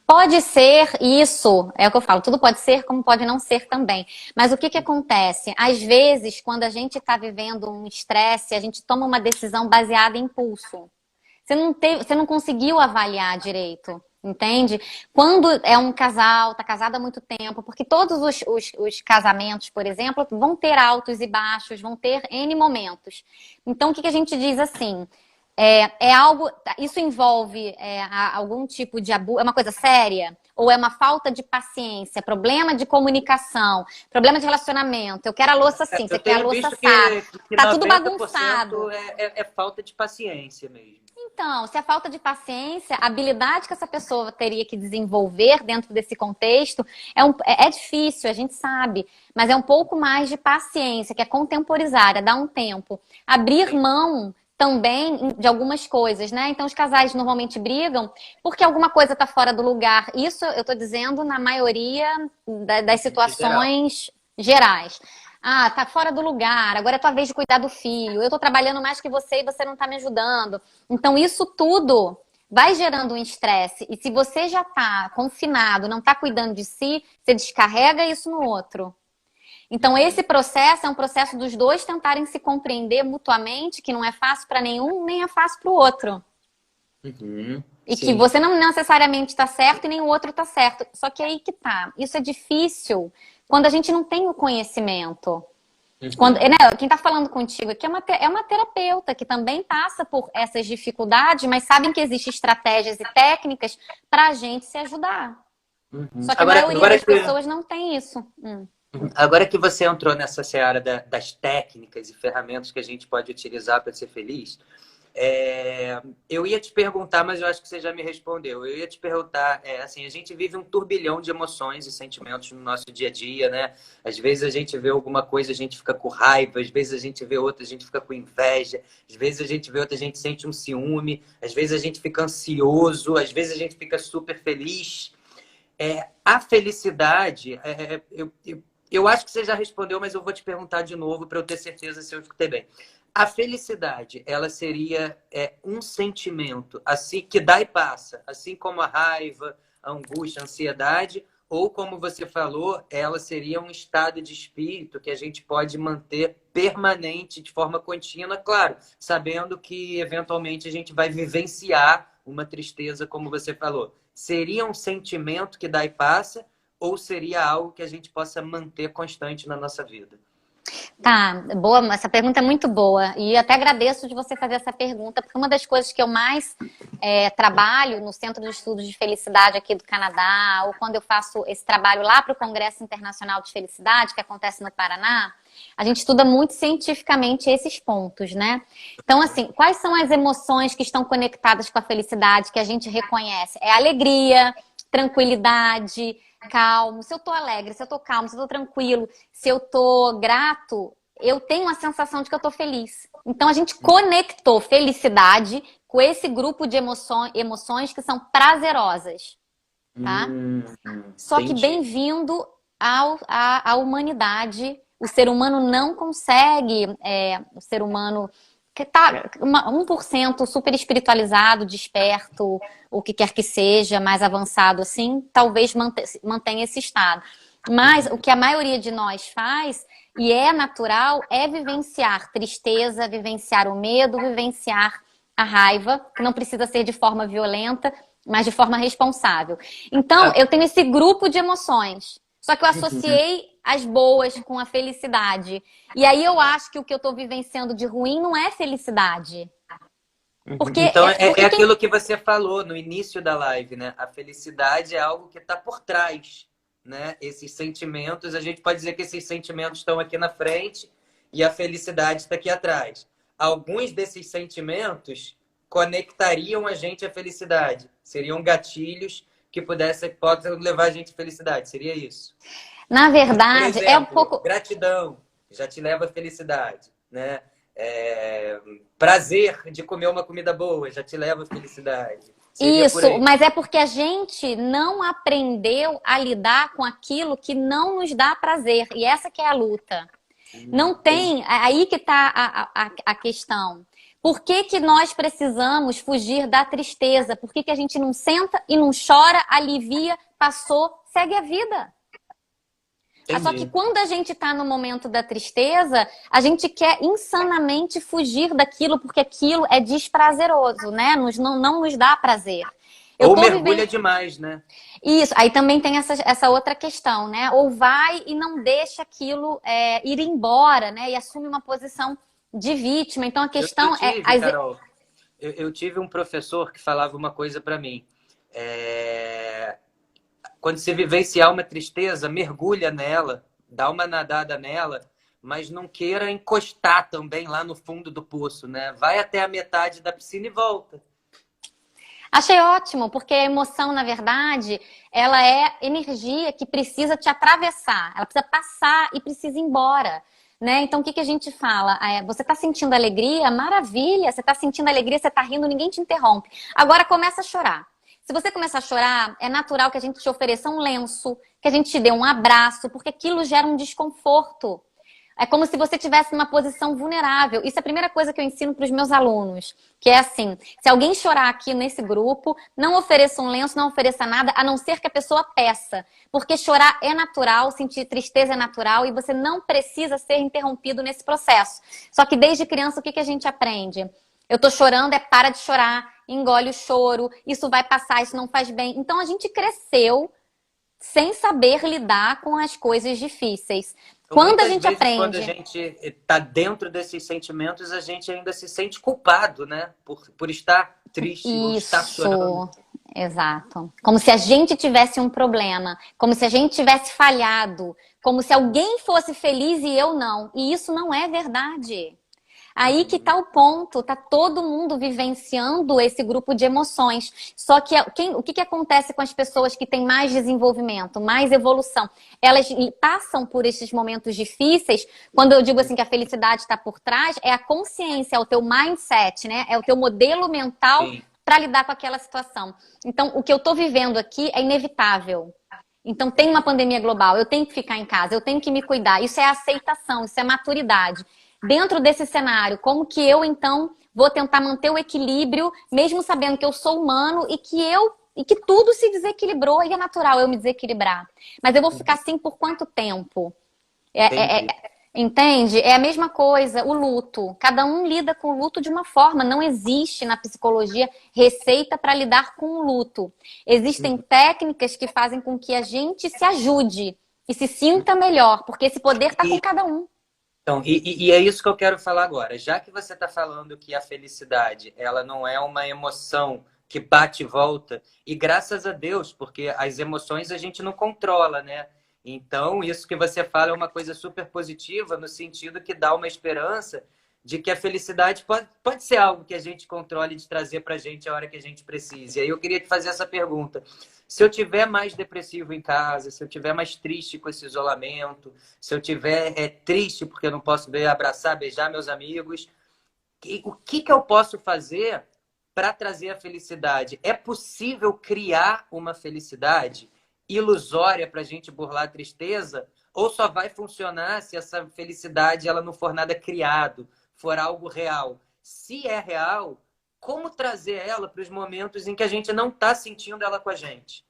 pode ser isso, é o que eu falo, tudo pode ser como pode não ser também. Mas o que que acontece? Às vezes, quando a gente está vivendo um estresse, a gente toma uma decisão baseada em impulso. Você não conseguiu avaliar direito, entende? Quando é um casal, tá casado há muito tempo, porque todos os casamentos, por exemplo, vão ter altos e baixos, vão ter N momentos. Então, o que que a gente diz assim? É algo, isso envolve algum tipo de abuso, é uma coisa séria? Ou é uma falta de paciência, problema de comunicação, problema de relacionamento? Eu quero a louça assim, você Eu quer a tenho louça visto assada. que Tá tudo 90% bagunçado. é falta de paciência mesmo. Então, se a falta de paciência, a habilidade que essa pessoa teria que desenvolver dentro desse contexto é difícil, a gente sabe, mas é um pouco mais de paciência, que é contemporizar, é dar um tempo. Abrir mão também de algumas coisas, né? Então, os casais normalmente brigam porque alguma coisa está fora do lugar. Isso eu estou dizendo na maioria das De geral. situações gerais. Ah, tá fora do lugar, agora é tua vez de cuidar do filho. Eu tô trabalhando mais que você e você não tá me ajudando. Então, isso tudo vai gerando um estresse. E se você já tá confinado, não tá cuidando de si, você descarrega isso no outro. Então, esse processo é um processo dos dois tentarem se compreender mutuamente, que não é fácil para nenhum, nem é fácil para o outro. Uhum, E que sim. você não necessariamente está certo e nem o outro está certo. Só que aí que tá. Isso é difícil quando a gente não tem o conhecimento. Quando, Uhum. né, quem está falando contigo aqui é uma terapeuta que também passa por essas dificuldades, mas sabem que existem estratégias e técnicas para a gente se ajudar. Uhum. Só que a Agora, maioria das pessoas não tem isso. agora que você entrou nessa seara das técnicas e ferramentas que a gente pode utilizar para ser feliz, eu ia te perguntar, mas eu acho que você já me respondeu. Eu ia te perguntar, assim, a gente vive um turbilhão de emoções e sentimentos no nosso dia a dia, né? Às vezes a gente vê alguma coisa, a gente fica com raiva, às vezes a gente vê outra, a gente fica com inveja, às vezes a gente vê outra, a gente sente um ciúme, às vezes a gente fica ansioso, às vezes a gente fica super feliz. A felicidade, eu acho que você já respondeu, mas eu vou te perguntar de novo para eu ter certeza se eu escutei bem. A felicidade, ela seria um sentimento assim que dá e passa, assim como a raiva, a angústia, a ansiedade, ou como você falou, ela seria um estado de espírito que a gente pode manter permanente, de forma contínua, claro, sabendo que eventualmente a gente vai vivenciar uma tristeza, como você falou. Seria um sentimento que dá e passa, ou seria algo que a gente possa manter constante na nossa vida? Tá, boa, essa pergunta é muito boa. E eu até agradeço de você fazer essa pergunta, porque uma das coisas que eu mais trabalho no Centro de Estudos de Felicidade aqui do Canadá, ou quando eu faço esse trabalho lá para o Congresso Internacional de Felicidade, que acontece no Paraná, a gente estuda muito cientificamente esses pontos, né? Então, assim, quais são as emoções que estão conectadas com a felicidade que a gente reconhece? É alegria, tranquilidade, calmo. Se eu tô alegre, se eu tô calmo, se eu tô tranquilo, se eu tô grato, eu tenho a sensação de que eu tô feliz. Então a gente conectou felicidade com esse grupo de emoções que são prazerosas, tá? Só que Entendi. bem-vindo à humanidade. O ser humano não consegue, o ser humano que tá 1% super espiritualizado, desperto, o que quer que seja, mais avançado assim, talvez mantenha esse estado. Mas o que a maioria de nós faz, e é natural, é vivenciar tristeza, vivenciar o medo, vivenciar a raiva, que não precisa ser de forma violenta, mas de forma responsável. Então, Ah, eu tenho esse grupo de emoções. Só que eu associei as boas com a felicidade. E aí eu acho que o que eu estou vivenciando de ruim não é felicidade. então, é Porque quem. aquilo que você falou no início da live, né? A felicidade é algo que está por trás, né? Esses sentimentos, a gente pode dizer que esses sentimentos estão aqui na frente e a felicidade está aqui atrás. alguns desses sentimentos conectariam a gente à felicidade. Seriam gatilhos que possam levar a gente à felicidade. Seria isso. Na Por verdade, é um exemplo, pouco... gratidão já te leva à felicidade, né? Prazer de comer uma comida boa já te leva à felicidade. Seria por Isso, aí. mas é porque a gente não aprendeu a lidar com aquilo que não nos dá prazer. E essa que é a luta. Não tem, aí que está a questão. Por que que nós precisamos fugir da tristeza? Por que que a gente não senta e não chora, alivia, passou, segue a vida? Só que Entendi. quando a gente está no momento da tristeza, a gente quer insanamente fugir daquilo, porque aquilo é desprazeroso, né? Não nos dá prazer. Eu Ou tô mergulha vivendo demais, né? isso. Aí também tem essa outra questão, né? Ou vai e não deixa aquilo ir embora, né? E assume uma posição de vítima. Então a Eu questão é... tive, Carol, eu tive um professor que falava uma coisa para mim. Quando você vivenciar uma tristeza, mergulha nela, dá uma nadada nela, mas não queira encostar também lá no fundo do poço, né? Vai até a metade da piscina e volta. Achei ótimo, porque a emoção, na verdade, ela é energia que precisa te atravessar. Ela precisa passar e precisa ir embora. Né? Então, o que que a gente fala? Você está sentindo alegria? Maravilha! Você está sentindo alegria, você está rindo, ninguém te interrompe. Agora começa a chorar. Se você começar a chorar, é natural que a gente te ofereça um lenço, que a gente te dê um abraço, porque aquilo gera um desconforto. É como se você estivesse numa posição vulnerável. Isso é a primeira coisa que eu ensino para os meus alunos. Que é assim, se alguém chorar aqui nesse grupo, não ofereça um lenço, não ofereça nada, a não ser que a pessoa peça. Porque chorar é natural, sentir tristeza é natural e você não precisa ser interrompido nesse processo. Só que desde criança, o que que a gente aprende? Eu tô chorando, para de chorar, engole o choro, isso vai passar, isso não faz bem. Então a gente cresceu sem saber lidar com as coisas difíceis. Então, Quando a muitas gente vezes, quando a aprende... gente está dentro desses sentimentos, a gente ainda se sente culpado, né? Por estar triste ou estar chorando. Isso, exato. Como se a gente tivesse um problema, como se a gente tivesse falhado, como se alguém fosse feliz e eu não. E isso não é verdade. Aí que tá o ponto, tá todo mundo vivenciando esse grupo de emoções. Só que o que acontece com as pessoas que têm mais desenvolvimento, mais evolução? Elas passam por esses momentos difíceis. Quando eu digo assim que a felicidade está por trás, é a consciência, é o teu mindset, né? É o teu modelo mental para lidar com aquela situação. Então, o que eu tô vivendo aqui é inevitável. Então, tem uma pandemia global, eu tenho que ficar em casa, eu tenho que me cuidar. Isso é aceitação, isso é maturidade. Dentro desse cenário, como que eu, então, vou tentar manter o equilíbrio, mesmo sabendo que eu sou humano e que tudo se desequilibrou e é natural eu me desequilibrar. Mas eu vou ficar assim por quanto tempo? Entende? É a mesma coisa, o luto. Cada um lida com o luto de uma forma. Não existe na psicologia receita para lidar com o luto. Existem técnicas que fazem com que a gente se ajude e se sinta melhor, porque esse poder está com cada um. Então, e é isso que eu quero falar agora. Já que você está falando que a felicidade, ela não é uma emoção que bate e volta, e graças a Deus, porque as emoções a gente não controla, né? Então, isso que você fala é uma coisa super positiva, no sentido que dá uma esperança de que a felicidade pode ser algo que a gente controle de trazer para a gente a hora que a gente precise. E aí eu queria te fazer essa pergunta. Se eu tiver mais depressivo em casa, se eu tiver mais triste com esse isolamento, se eu tiver triste porque eu não posso ver, abraçar, beijar meus amigos, o que eu posso fazer para trazer a felicidade? É possível criar uma felicidade ilusória para a gente burlar a tristeza? Ou só vai funcionar se essa felicidade ela não for nada criado, for algo real? Se é real, como trazer ela para os momentos em que a gente não está sentindo ela com a gente?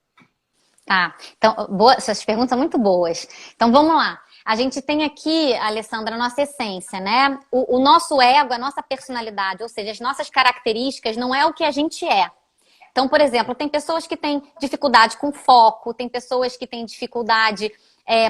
Tá, então, essas perguntas são muito boas. Então, vamos lá. A gente tem aqui, Alessandra, a nossa essência, né? O nosso ego, a nossa personalidade, ou seja, as nossas características não é o que a gente é. Então, por exemplo, tem pessoas que têm dificuldade com foco, tem pessoas que têm dificuldade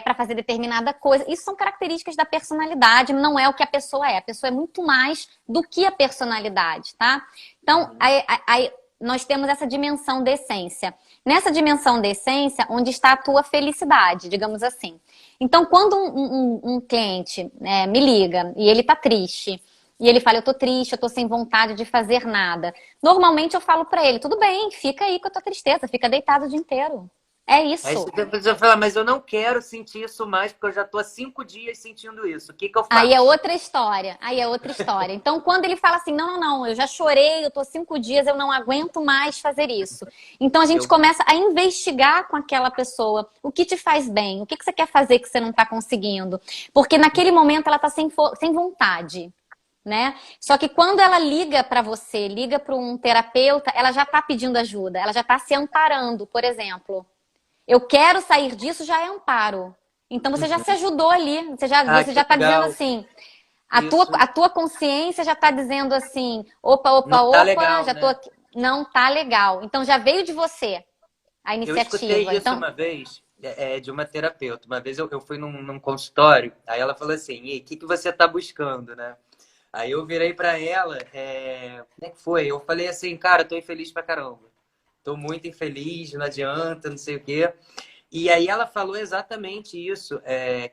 para fazer determinada coisa. Isso são características da personalidade, não é o que a pessoa é. A pessoa é muito mais do que a personalidade, tá? Então, aí nós temos essa dimensão da essência. Nessa dimensão da essência, onde está a tua felicidade, digamos assim. Então, quando um cliente me liga e ele tá triste, e ele fala, eu tô triste, eu tô sem vontade de fazer nada. Normalmente eu falo pra ele, tudo bem, fica aí com a tua tristeza, fica deitado o dia inteiro. É Aí isso. você vai falar, mas eu não quero sentir isso mais, porque eu já tô há 5 dias sentindo isso. O que que eu Aí é faço? outra história. Aí é outra história. Então, quando ele fala assim, não, não, não, eu já chorei, eu tô 5 dias, eu não aguento mais fazer isso. Então a gente Eu, começa a investigar com aquela pessoa o que te faz bem, o que você quer fazer que você não tá conseguindo. Porque naquele momento ela tá sem vontade. Né? Só que quando ela liga para você, liga para um terapeuta, ela já está pedindo ajuda, ela já está se amparando, por exemplo. Eu quero sair disso, já é amparo. Então você já se Uhum. ajudou ali, Ah, você já que está dizendo legal. assim, Isso a tua consciência já está dizendo assim, opa, não opa, tá opa, legal, já tô né? aqui. Não tá legal. Então já veio de você a Eu escutei iniciativa. isso Então, uma vez de uma terapeuta. Uma vez eu fui num consultório, aí ela falou assim, e aí, o que que você tá buscando, né? Aí eu virei pra ela, como é que foi? Eu falei assim, cara, tô infeliz pra caramba. Tô muito infeliz, não adianta, não sei o quê. E aí ela falou exatamente isso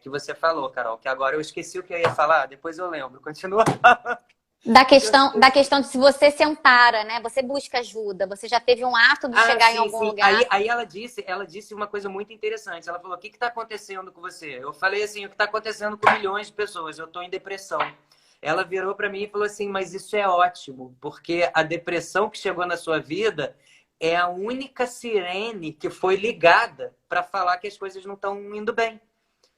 que você falou, Carol, que agora eu esqueci o que eu ia falar, depois eu lembro. Continua. da questão de se você se ampara, né? Você busca ajuda, você já teve um ato de Ah, chegar em sim, algum sim. lugar. Aí ela disse uma coisa muito interessante. Ela falou: o que está acontecendo com você? Eu falei assim: o que está acontecendo com milhões de pessoas? Eu estou em depressão. Ela virou para mim e falou assim: mas isso é ótimo, porque a depressão que chegou na sua vida é a única sirene que foi ligada para falar que as coisas não estão indo bem.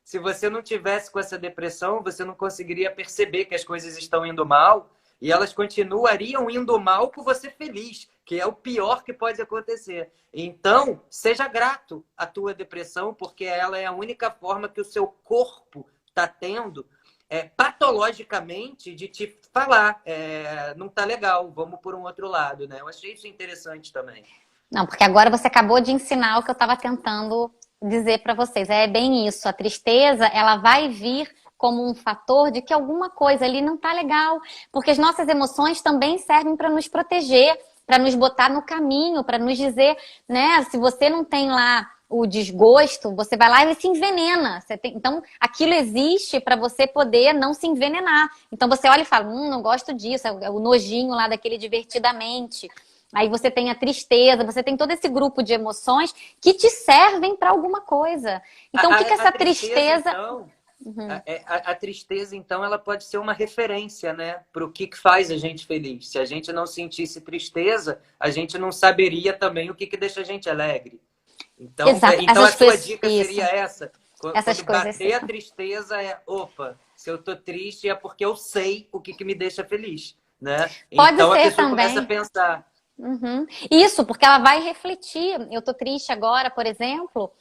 Se você não tivesse com essa depressão, você não conseguiria perceber que as coisas estão indo mal e elas continuariam indo mal com você feliz, que é o pior que pode acontecer. Então, seja grato à tua depressão, porque ela é a única forma que o seu corpo está tendo patologicamente de te falar, não tá legal, vamos por um outro lado, né? Eu achei isso interessante também. Não, porque agora você acabou de ensinar o que eu estava tentando dizer para vocês. É bem isso. A tristeza, ela vai vir como um fator de que alguma coisa ali não tá legal, porque as nossas emoções também servem para nos proteger, para nos botar no caminho, para nos dizer, né, se você não tem lá o desgosto, você vai lá e se envenena. Então, aquilo existe para você poder não se envenenar. Então, você olha e fala, não gosto disso, é o nojinho lá daquele divertidamente. Aí você tem a tristeza, você tem todo esse grupo de emoções que te servem para alguma coisa. Então, o que que A essa tristeza, tristeza. então, Uhum. a tristeza, então, ela pode ser uma referência, né, para o que faz a gente feliz. Se a gente não sentisse tristeza, a gente não saberia também o que deixa a gente alegre. Então, Exato, então a essas sua coisas. dica Isso, seria essa. essas Quando coisas. bater a tristeza, opa, se eu tô triste é porque eu sei o que me deixa feliz, né? Pode Então a ser pessoa começa a também. pensar. Uhum. Isso, porque ela vai refletir. Eu tô triste agora, por exemplo.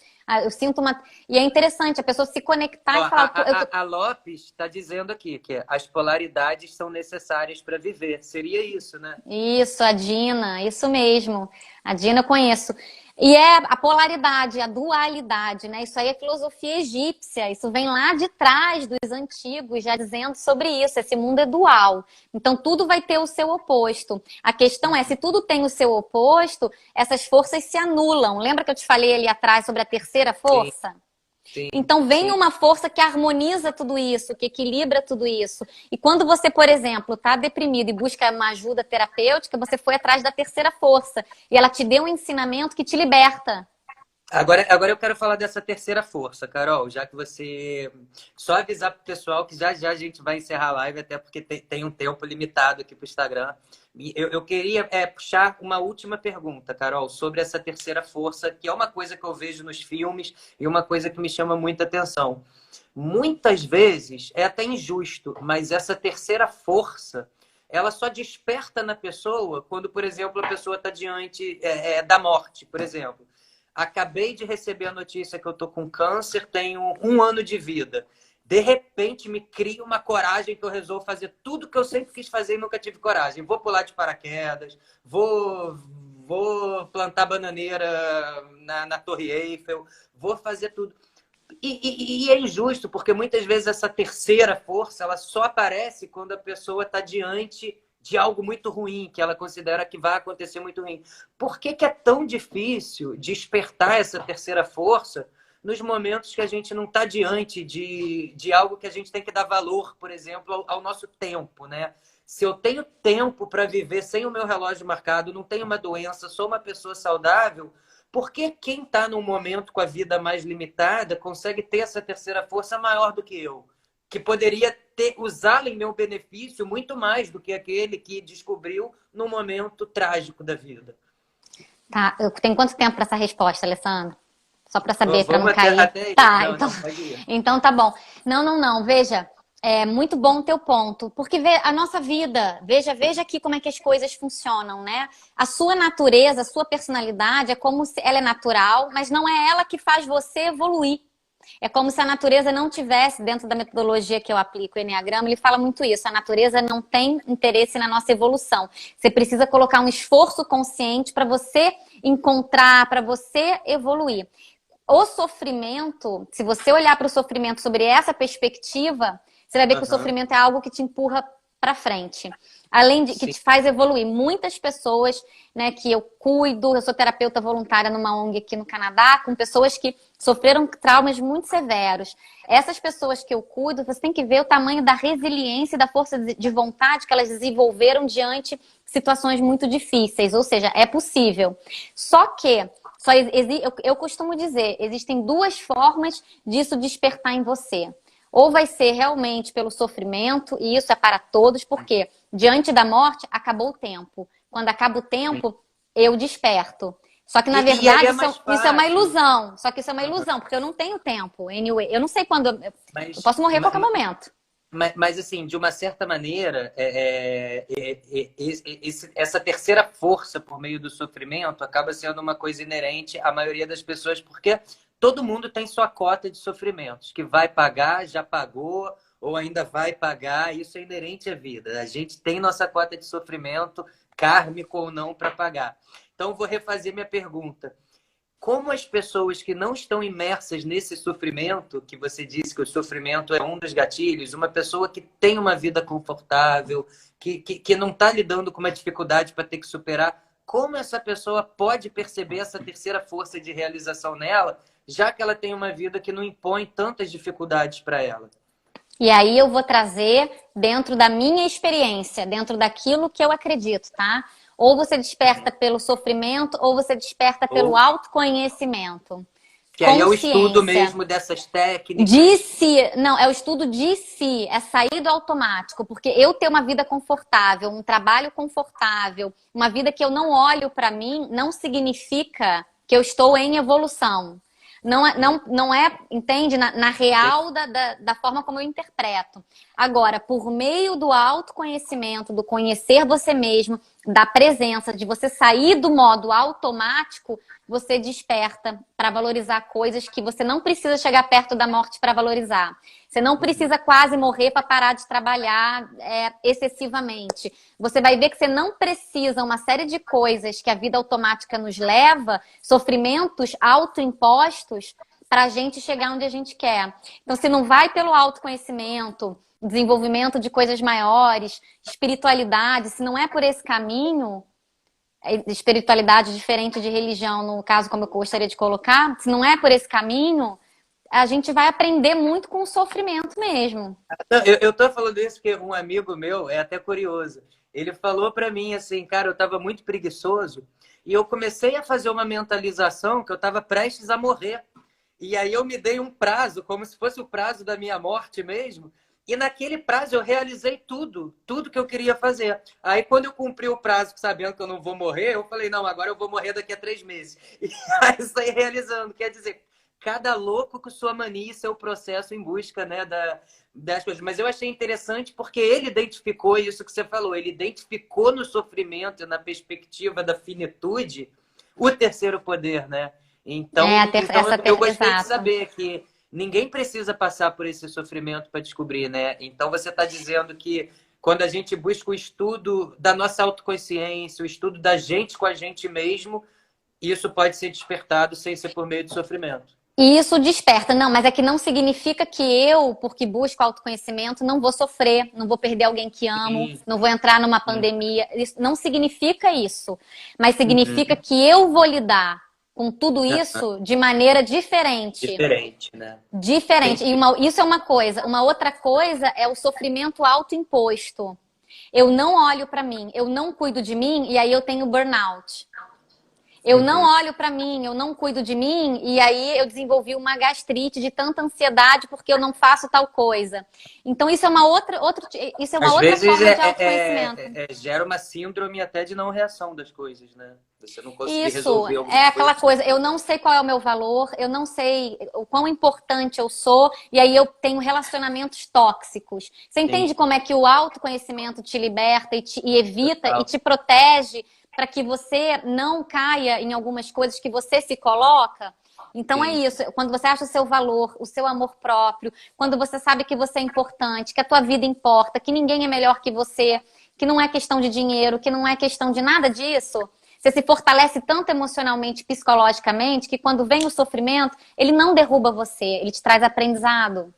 Eu sinto uma. E é interessante a pessoa se conectar Ó, e falar. a Lopes está dizendo aqui que as polaridades são necessárias para viver. Seria isso, né? Isso, a Dina, isso mesmo. A Dina eu conheço. E é a polaridade, a dualidade, né? Isso aí é filosofia egípcia, isso vem lá de trás dos antigos, já dizendo sobre isso. Esse mundo é dual. Então tudo vai ter o seu oposto. A questão é, se tudo tem o seu oposto, essas forças se anulam. Lembra que eu te falei ali atrás sobre a terceira Sim, força? sim, Então vem sim. uma força que harmoniza tudo isso, que equilibra tudo isso. E quando você, por exemplo, está deprimido e busca uma ajuda terapêutica, você foi atrás da terceira força e ela te deu um ensinamento que te liberta. Agora eu quero falar dessa terceira força, Carol, já que você. Só avisar pro pessoal que já já a gente vai encerrar a live, até porque tem um tempo limitado aqui pro Instagram. E eu queria puxar uma última pergunta, Carol, sobre essa terceira força, que é uma coisa que eu vejo nos filmes e uma coisa que me chama muita atenção. Muitas vezes é até injusto, mas essa terceira força ela só desperta na pessoa quando, por exemplo, a pessoa está diante da morte, por exemplo. Acabei de receber a notícia que eu tô com câncer, tenho 1 ano de vida. De repente me cria uma coragem que eu resolvo fazer tudo que eu sempre quis fazer e nunca tive coragem. Vou pular de paraquedas, vou plantar bananeira na Torre Eiffel, vou fazer tudo. E é injusto, porque muitas vezes essa terceira força ela só aparece quando a pessoa está diante de algo muito ruim, que ela considera que vai acontecer muito ruim. Por que é tão difícil despertar essa terceira força nos momentos que a gente não está diante de algo que a gente tem que dar valor, por exemplo, ao nosso tempo, né? Se eu tenho tempo para viver sem o meu relógio marcado, não tenho uma doença, sou uma pessoa saudável, por que quem está num momento com a vida mais limitada consegue ter essa terceira força maior do que eu? Que poderia ter usá-la em meu benefício muito mais do que aquele que descobriu num momento trágico da vida. Tá, eu tenho quanto tempo para essa resposta, Alessandro? Só para saber, para Vamos não cair. até aí. Tá, Não, então, não, pode ir. então tá bom. Não. Veja, é muito bom o teu ponto, porque a nossa vida, veja aqui como é que as coisas funcionam, né? A sua natureza, a sua personalidade é como se ela é natural, mas não é ela que faz você evoluir. É como se a natureza não tivesse, dentro da metodologia que eu aplico, o Enneagrama, ele fala muito isso. A natureza não tem interesse na nossa evolução. Você precisa colocar um esforço consciente para você encontrar, para você evoluir. O sofrimento, se você olhar para o sofrimento sobre essa perspectiva, você vai ver que o sofrimento é algo que te empurra para frente. Além de que te faz evoluir. Muitas pessoas, né, que eu cuido, eu sou terapeuta voluntária numa ONG aqui no Canadá, com pessoas que sofreram traumas muito severos. Essas pessoas que eu cuido, você tem que ver o tamanho da resiliência e da força de vontade que elas desenvolveram diante de situações muito difíceis. Ou seja, é possível. Só que eu costumo dizer, existem duas formas disso despertar em você. Ou vai ser realmente pelo sofrimento, e isso é para todos, porque diante da morte, acabou o tempo. Quando acaba o tempo, eu desperto. Só que, na verdade, isso é uma ilusão. Só que isso é uma ilusão, porque eu não tenho tempo. Anyway, eu não sei quando. Eu posso morrer a qualquer momento. Mas, assim, de uma certa maneira, essa terceira força por meio do sofrimento acaba sendo uma coisa inerente à maioria das pessoas, porque todo mundo tem sua cota de sofrimentos, que vai pagar, já pagou, ou ainda vai pagar, isso é inerente à vida. A gente tem nossa cota de sofrimento, kármico ou não, para pagar. Então, vou refazer minha pergunta. Como as pessoas que não estão imersas nesse sofrimento, que você disse que o sofrimento é um dos gatilhos, uma pessoa que tem uma vida confortável, que não está lidando com uma dificuldade para ter que superar, como essa pessoa pode perceber essa terceira força de realização nela, já que ela tem uma vida que não impõe tantas dificuldades para ela? E aí eu vou trazer dentro da minha experiência, dentro daquilo que eu acredito, tá? Ou você desperta pelo sofrimento, ou você desperta pelo autoconhecimento. Que aí é o estudo mesmo dessas técnicas. De si. Não, é o estudo de si. É sair do automático. Porque eu ter uma vida confortável, um trabalho confortável, uma vida que eu não olho para mim, não significa que eu estou em evolução. Não é, entende? Na real da forma como eu interpreto. Agora, por meio do autoconhecimento, do conhecer você mesmo, da presença, de você sair do modo automático, você desperta para valorizar coisas que você não precisa chegar perto da morte para valorizar. Você não precisa quase morrer para parar de trabalhar excessivamente. Você vai ver que você não precisa uma série de coisas que a vida automática nos leva, sofrimentos autoimpostos, para a gente chegar onde a gente quer. Então, se não vai pelo autoconhecimento, desenvolvimento de coisas maiores, espiritualidade, se não é por esse caminho, espiritualidade diferente de religião, no caso como eu gostaria de colocar, se não é por esse caminho, a gente vai aprender muito com o sofrimento mesmo. Eu tô falando isso porque um amigo meu, é até curioso, ele falou para mim assim, cara, eu tava muito preguiçoso e eu comecei a fazer uma mentalização que eu tava prestes a morrer. E aí eu me dei um prazo, como se fosse o prazo da minha morte mesmo, e naquele prazo eu realizei tudo que eu queria fazer. Aí quando eu cumpri o prazo, sabendo que eu não vou morrer, eu falei, não, agora eu vou morrer daqui a 3 meses. E aí saí realizando. Quer dizer, cada louco com sua mania e seu processo em busca, né, das coisas. Mas eu achei interessante porque ele identificou isso que você falou. Ele identificou no sofrimento e na perspectiva da finitude o terceiro poder, né? Então eu gostei de saber que ninguém precisa passar por esse sofrimento para descobrir, né? Então você está dizendo que quando a gente busca o estudo da nossa autoconsciência, o estudo da gente com a gente mesmo, isso pode ser despertado sem ser por meio de sofrimento. E isso desperta. Não, mas é que não significa que eu, porque busco autoconhecimento, não vou sofrer, não vou perder alguém que amo, não vou entrar numa pandemia. Isso não significa isso. Mas significa que eu vou lidar com tudo isso de maneira diferente. Diferente, né? Diferente. E isso é uma coisa. Uma outra coisa é o sofrimento autoimposto. Eu não olho para mim, eu não cuido de mim e aí eu tenho burnout. Eu não olho para mim, eu não cuido de mim e aí eu desenvolvi uma gastrite de tanta ansiedade porque eu não faço tal coisa. Então isso é uma isso é uma Às outra vezes forma de autoconhecimento. gera uma síndrome até de não reação das coisas, né? Você não conseguir Isso, resolver é alguma aquela coisa. coisa, eu não sei qual é o meu valor, eu não sei o quão importante eu sou, e aí eu tenho relacionamentos tóxicos. Você entende Sim, como é que o autoconhecimento te liberta e evita e total. te protege para que você não caia em algumas coisas que você se coloca? Então é Sim. isso, quando você acha o seu valor, o seu amor próprio, quando você sabe que você é importante, que a tua vida importa, que ninguém é melhor que você, que não é questão de dinheiro, que não é questão de nada disso. Você se fortalece tanto emocionalmente, psicologicamente, que quando vem o sofrimento, ele não derruba você, ele te traz aprendizado.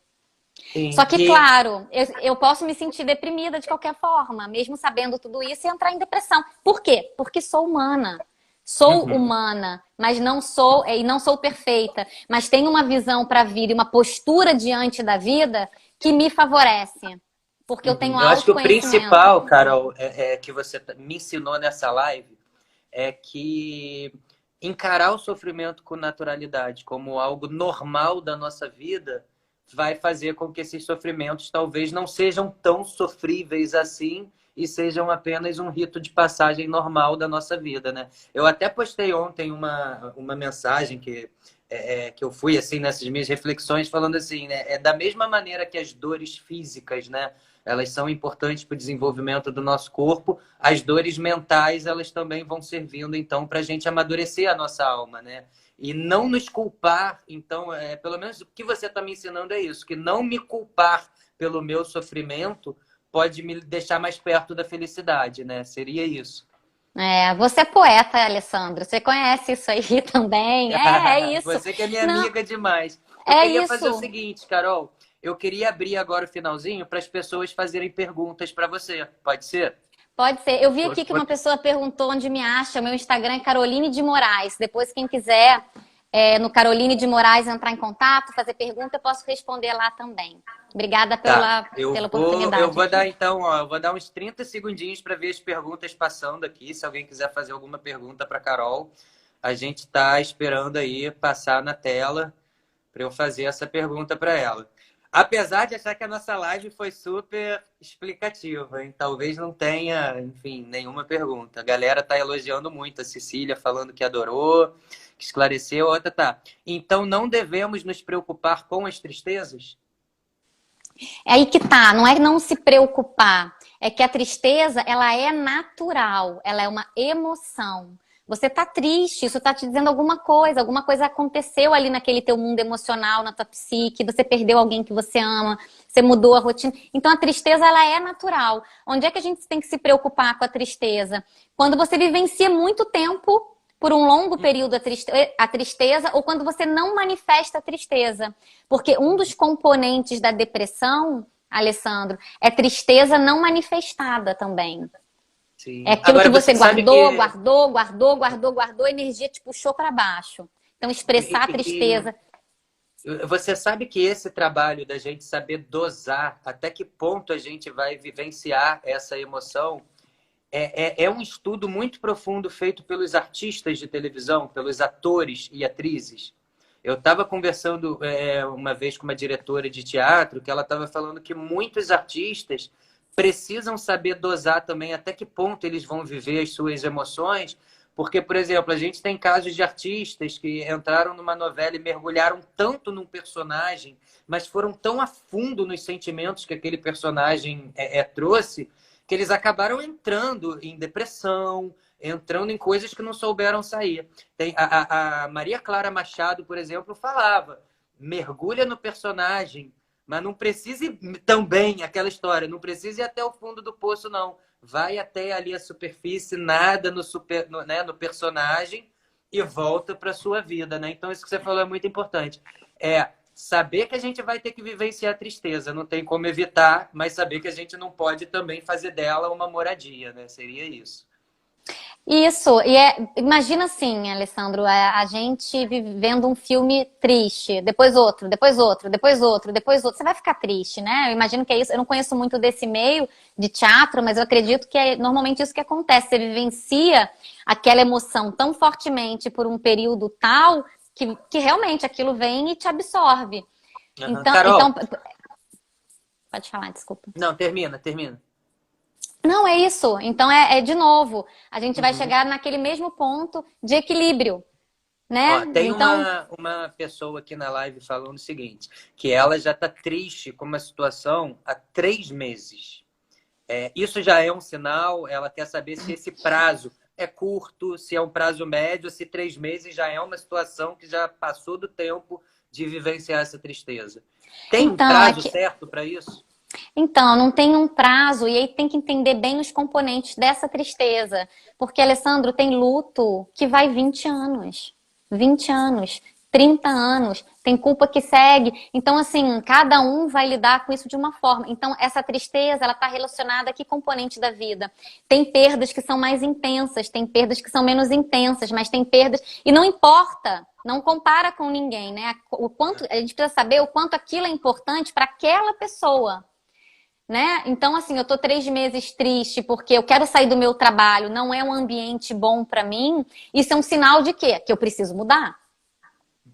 Só Sim. que, claro, eu posso me sentir deprimida de qualquer forma, mesmo sabendo tudo isso e entrar em depressão. Por quê? Porque sou humana. Sou Uhum. humana, mas não sou e não sou perfeita, mas tenho uma visão para a vida e uma postura diante da vida que me favorece, porque eu tenho Eu acho que o autoconhecimento. principal, Carol, que você me ensinou nessa live é que encarar o sofrimento com naturalidade, como algo normal da nossa vida, vai fazer com que esses sofrimentos talvez não sejam tão sofríveis assim e sejam apenas um rito de passagem normal da nossa vida, né? Eu até postei ontem uma mensagem que eu fui assim nessas minhas reflexões falando assim, né? É da mesma maneira que as dores físicas, né? Elas são importantes para o desenvolvimento do nosso corpo. As dores mentais, elas também vão servindo, então, para a gente amadurecer a nossa alma, né? E não nos culpar. Então, pelo menos o que você está me ensinando é isso, que não me culpar pelo meu sofrimento pode me deixar mais perto da felicidade, né? Seria isso. Você é poeta, Alessandro. Você conhece isso aí também? É isso. Você que é minha Não, amiga demais. Eu é queria fazer o isso. seguinte, Carol. Eu queria abrir agora o finalzinho para as pessoas fazerem perguntas para você. Pode ser? Pode ser. Eu vi Vou- aqui que uma vou- pessoa perguntou onde me acha. Meu Instagram é Caroline de Moraes. Depois, quem quiser no Caroline de Moraes entrar em contato, fazer pergunta, eu posso responder lá também. Obrigada Tá. pela Eu oportunidade vou dar aqui. então, ó, eu vou dar uns 30 segundinhos para ver as perguntas passando aqui. Se alguém quiser fazer alguma pergunta para Carol, a gente está esperando aí passar na tela para eu fazer essa pergunta para ela. Apesar de achar que a nossa live foi super explicativa, hein? Talvez não tenha, enfim, nenhuma pergunta. A galera tá elogiando muito, a Cecília falando que adorou, que esclareceu, a outra tá. Então não devemos nos preocupar com as tristezas? É aí que tá, não é não se preocupar, é que a tristeza, ela é natural, ela é uma emoção. Você tá triste, isso tá te dizendo alguma coisa aconteceu ali naquele teu mundo emocional, na tua psique, você perdeu alguém que você ama, você mudou a rotina. Então a tristeza, ela é natural. Onde é que a gente tem que se preocupar com a tristeza? Quando você vivencia muito tempo por um longo período a tristeza ou quando você não manifesta a tristeza. Porque um dos componentes da depressão, Alessandro, é tristeza não manifestada também. É Sim. aquilo que Agora você você sabe que guardou, a energia te puxou para baixo. Então, expressar a e- tristeza. você sabe que esse trabalho da gente saber dosar até que ponto a gente vai vivenciar essa emoção é um estudo muito profundo feito pelos artistas de televisão, pelos atores e atrizes. Eu estava conversando uma vez com uma diretora de teatro que ela estava falando que muitos artistas precisam saber dosar também até que ponto eles vão viver as suas emoções, porque, por exemplo, a gente tem casos de artistas que entraram numa novela e mergulharam tanto num personagem, mas foram tão a fundo nos sentimentos que aquele personagem trouxe, que eles acabaram entrando em depressão, entrando em coisas que não souberam sair. A Maria Clara Machado, por exemplo, falava: mergulha no personagem, mas não precise também, aquela história, não precise ir até o fundo do poço, não. Vai até ali a superfície, nada no personagem e volta para sua vida, né? Então, isso que você falou é muito importante. É saber que a gente vai ter que vivenciar a tristeza, não tem como evitar, mas saber que a gente não pode também fazer dela uma moradia, né? Seria isso. Isso, imagina assim, Alessandro, a gente vivendo um filme triste, depois outro, depois outro, depois outro, depois outro, você vai ficar triste, né? Eu imagino que é isso, eu não conheço muito desse meio de teatro, mas eu acredito que é normalmente isso que acontece, você vivencia aquela emoção tão fortemente por um período tal que realmente aquilo vem e te absorve. Aham. Então, Carol, pode falar, desculpa. não, termina. Não, é isso. Então é de novo, a gente vai Uhum. chegar naquele mesmo ponto de equilíbrio, né? Ó, tem Então, uma pessoa aqui na live falando o seguinte, que ela já está triste com uma situação há 3 meses. Isso já é um sinal, ela quer saber se esse prazo é curto, se é um prazo médio, se 3 meses já é uma situação que já passou do tempo de vivenciar essa tristeza. Tem um então, é prazo que, certo para isso? então, não tem um prazo, e aí tem que entender bem os componentes dessa tristeza. Porque, Alessandro, tem luto que vai 20 anos, 20 anos, 30 anos, tem culpa que segue. Então, assim, cada um vai lidar com isso de uma forma. Então, essa tristeza, ela está relacionada a que componente da vida? Tem perdas que são mais intensas, tem perdas que são menos intensas, mas tem perdas. E não importa, não compara com ninguém, né? O quanto, a gente precisa saber o quanto aquilo é importante para aquela pessoa. Né? Então, assim, eu tô 3 meses triste porque eu quero sair do meu trabalho, não é um ambiente bom para mim. Isso é um sinal de quê? Que eu preciso mudar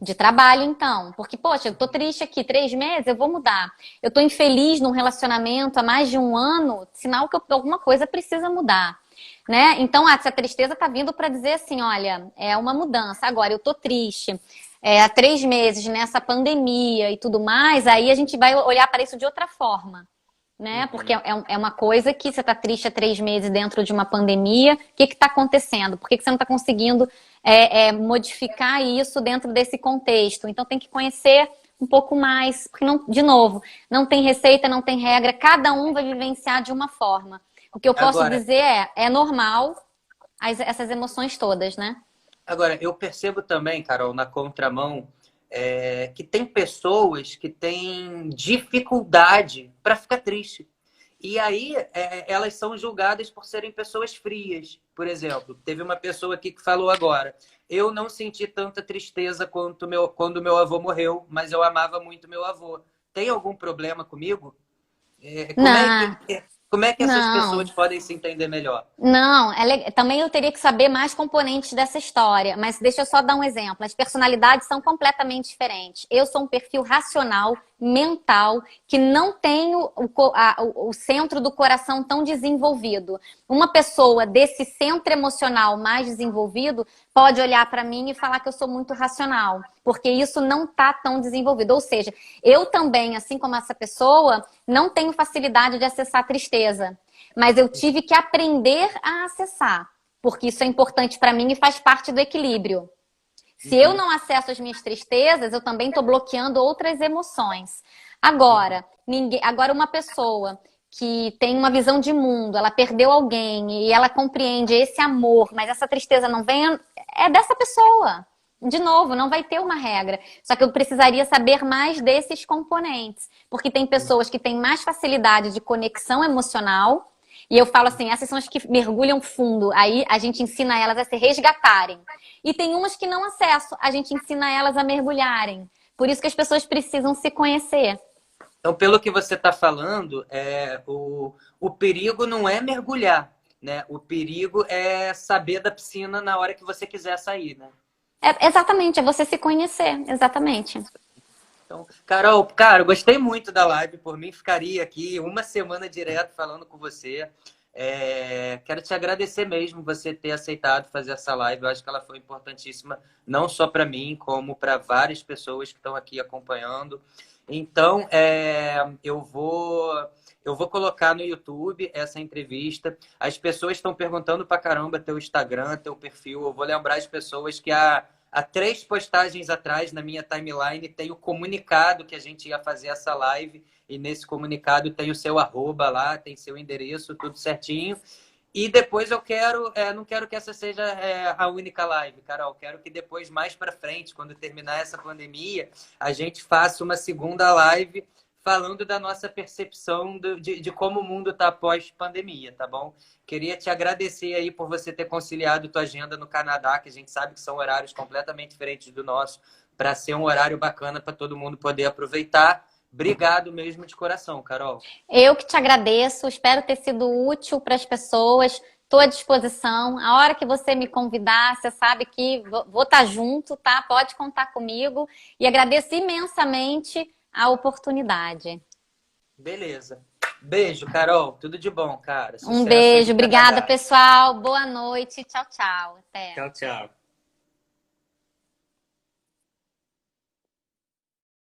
de trabalho, então. Porque, poxa, eu tô triste aqui 3 meses, eu vou mudar. Eu tô infeliz num relacionamento há mais de um ano, sinal que alguma coisa precisa mudar. Né? Então, essa tristeza tá vindo para dizer assim, olha, é uma mudança. Agora, eu tô triste. Há 3 meses nessa pandemia e tudo mais, aí a gente vai olhar para isso de outra forma, né? Porque Uhum. é uma coisa que você está triste há 3 meses dentro de uma pandemia. O que está acontecendo? Por que você não está conseguindo modificar isso dentro desse contexto? Então tem que conhecer um pouco mais, porque não, de novo, não tem receita, não tem regra, cada um vai vivenciar de uma forma. O que eu posso Agora, dizer é normal essas emoções todas, né? Agora, eu percebo também, Carol, na contramão, que tem pessoas que têm dificuldade para ficar triste. E aí, elas são julgadas por serem pessoas frias. Por exemplo, teve uma pessoa aqui que falou agora: eu não senti tanta tristeza quando meu avô morreu, mas eu amava muito meu avô. Tem algum problema comigo? É, como é que, Não, como é que essas pessoas não. podem se entender melhor? Não, também eu teria que saber mais componentes dessa história, mas deixa eu só dar um exemplo. As personalidades são completamente diferentes. Eu sou um perfil racional, mental, que não tenho o centro do coração tão desenvolvido. Uma pessoa desse centro emocional mais desenvolvido pode olhar para mim e falar que eu sou muito racional, porque isso não está tão desenvolvido. Ou seja, eu também, assim como essa pessoa, não tenho facilidade de acessar a tristeza. Mas eu tive que aprender a acessar, porque isso é importante para mim e faz parte do equilíbrio. Se eu Uhum, não acesso as minhas tristezas, eu também estou bloqueando outras emoções. uhum. Agora uma pessoa que tem uma visão de mundo, ela perdeu alguém e ela compreende esse amor, mas essa tristeza não vem, é dessa pessoa. De novo, não vai ter uma regra. Só que eu precisaria saber mais desses componentes. Porque tem pessoas que têm mais facilidade de conexão emocional. E eu falo assim, essas são as que mergulham fundo. Aí a gente ensina elas a se resgatarem. E tem umas que não acessam, a gente ensina elas a mergulharem. Por isso que as pessoas precisam se conhecer. Então, pelo que você está falando, o perigo não é mergulhar, né? O perigo é saber da piscina na hora que você quiser sair, né? Exatamente, é você se conhecer. Exatamente. Então, Carol, cara, eu gostei muito da live. Por mim, ficaria aqui uma semana direto falando com você. Quero te agradecer mesmo você ter aceitado fazer essa live. Eu acho que ela foi importantíssima, não só para mim, como para várias pessoas que estão aqui acompanhando. Então, eu vou colocar no YouTube essa entrevista. As pessoas estão perguntando para caramba teu Instagram, teu perfil. Eu vou lembrar as pessoas que há 3 postagens atrás, na minha timeline, tem o comunicado que a gente ia fazer essa live. E nesse comunicado tem o seu arroba lá, tem seu endereço, tudo certinho. E depois não quero que essa seja a única live, Carol. Quero que depois, mais para frente, quando terminar essa pandemia, a gente faça uma segunda live falando da nossa percepção de como o mundo está pós-pandemia, tá bom? Queria te agradecer aí por você ter conciliado tua agenda no Canadá, que a gente sabe que são horários completamente diferentes do nosso, para ser um horário bacana para todo mundo poder aproveitar. Obrigado mesmo de coração, Carol. Eu que te agradeço, espero ter sido útil para as pessoas. Estou à disposição. A hora que você me convidar, você sabe que vou estar junto, tá? Pode contar comigo. E agradeço imensamente a oportunidade. Beleza. Beijo, Carol. Tudo de bom, cara. Um Sucesso aí beijo, no obrigada, Canadá. pessoal. Boa noite. Tchau, tchau. Até. Tchau, tchau.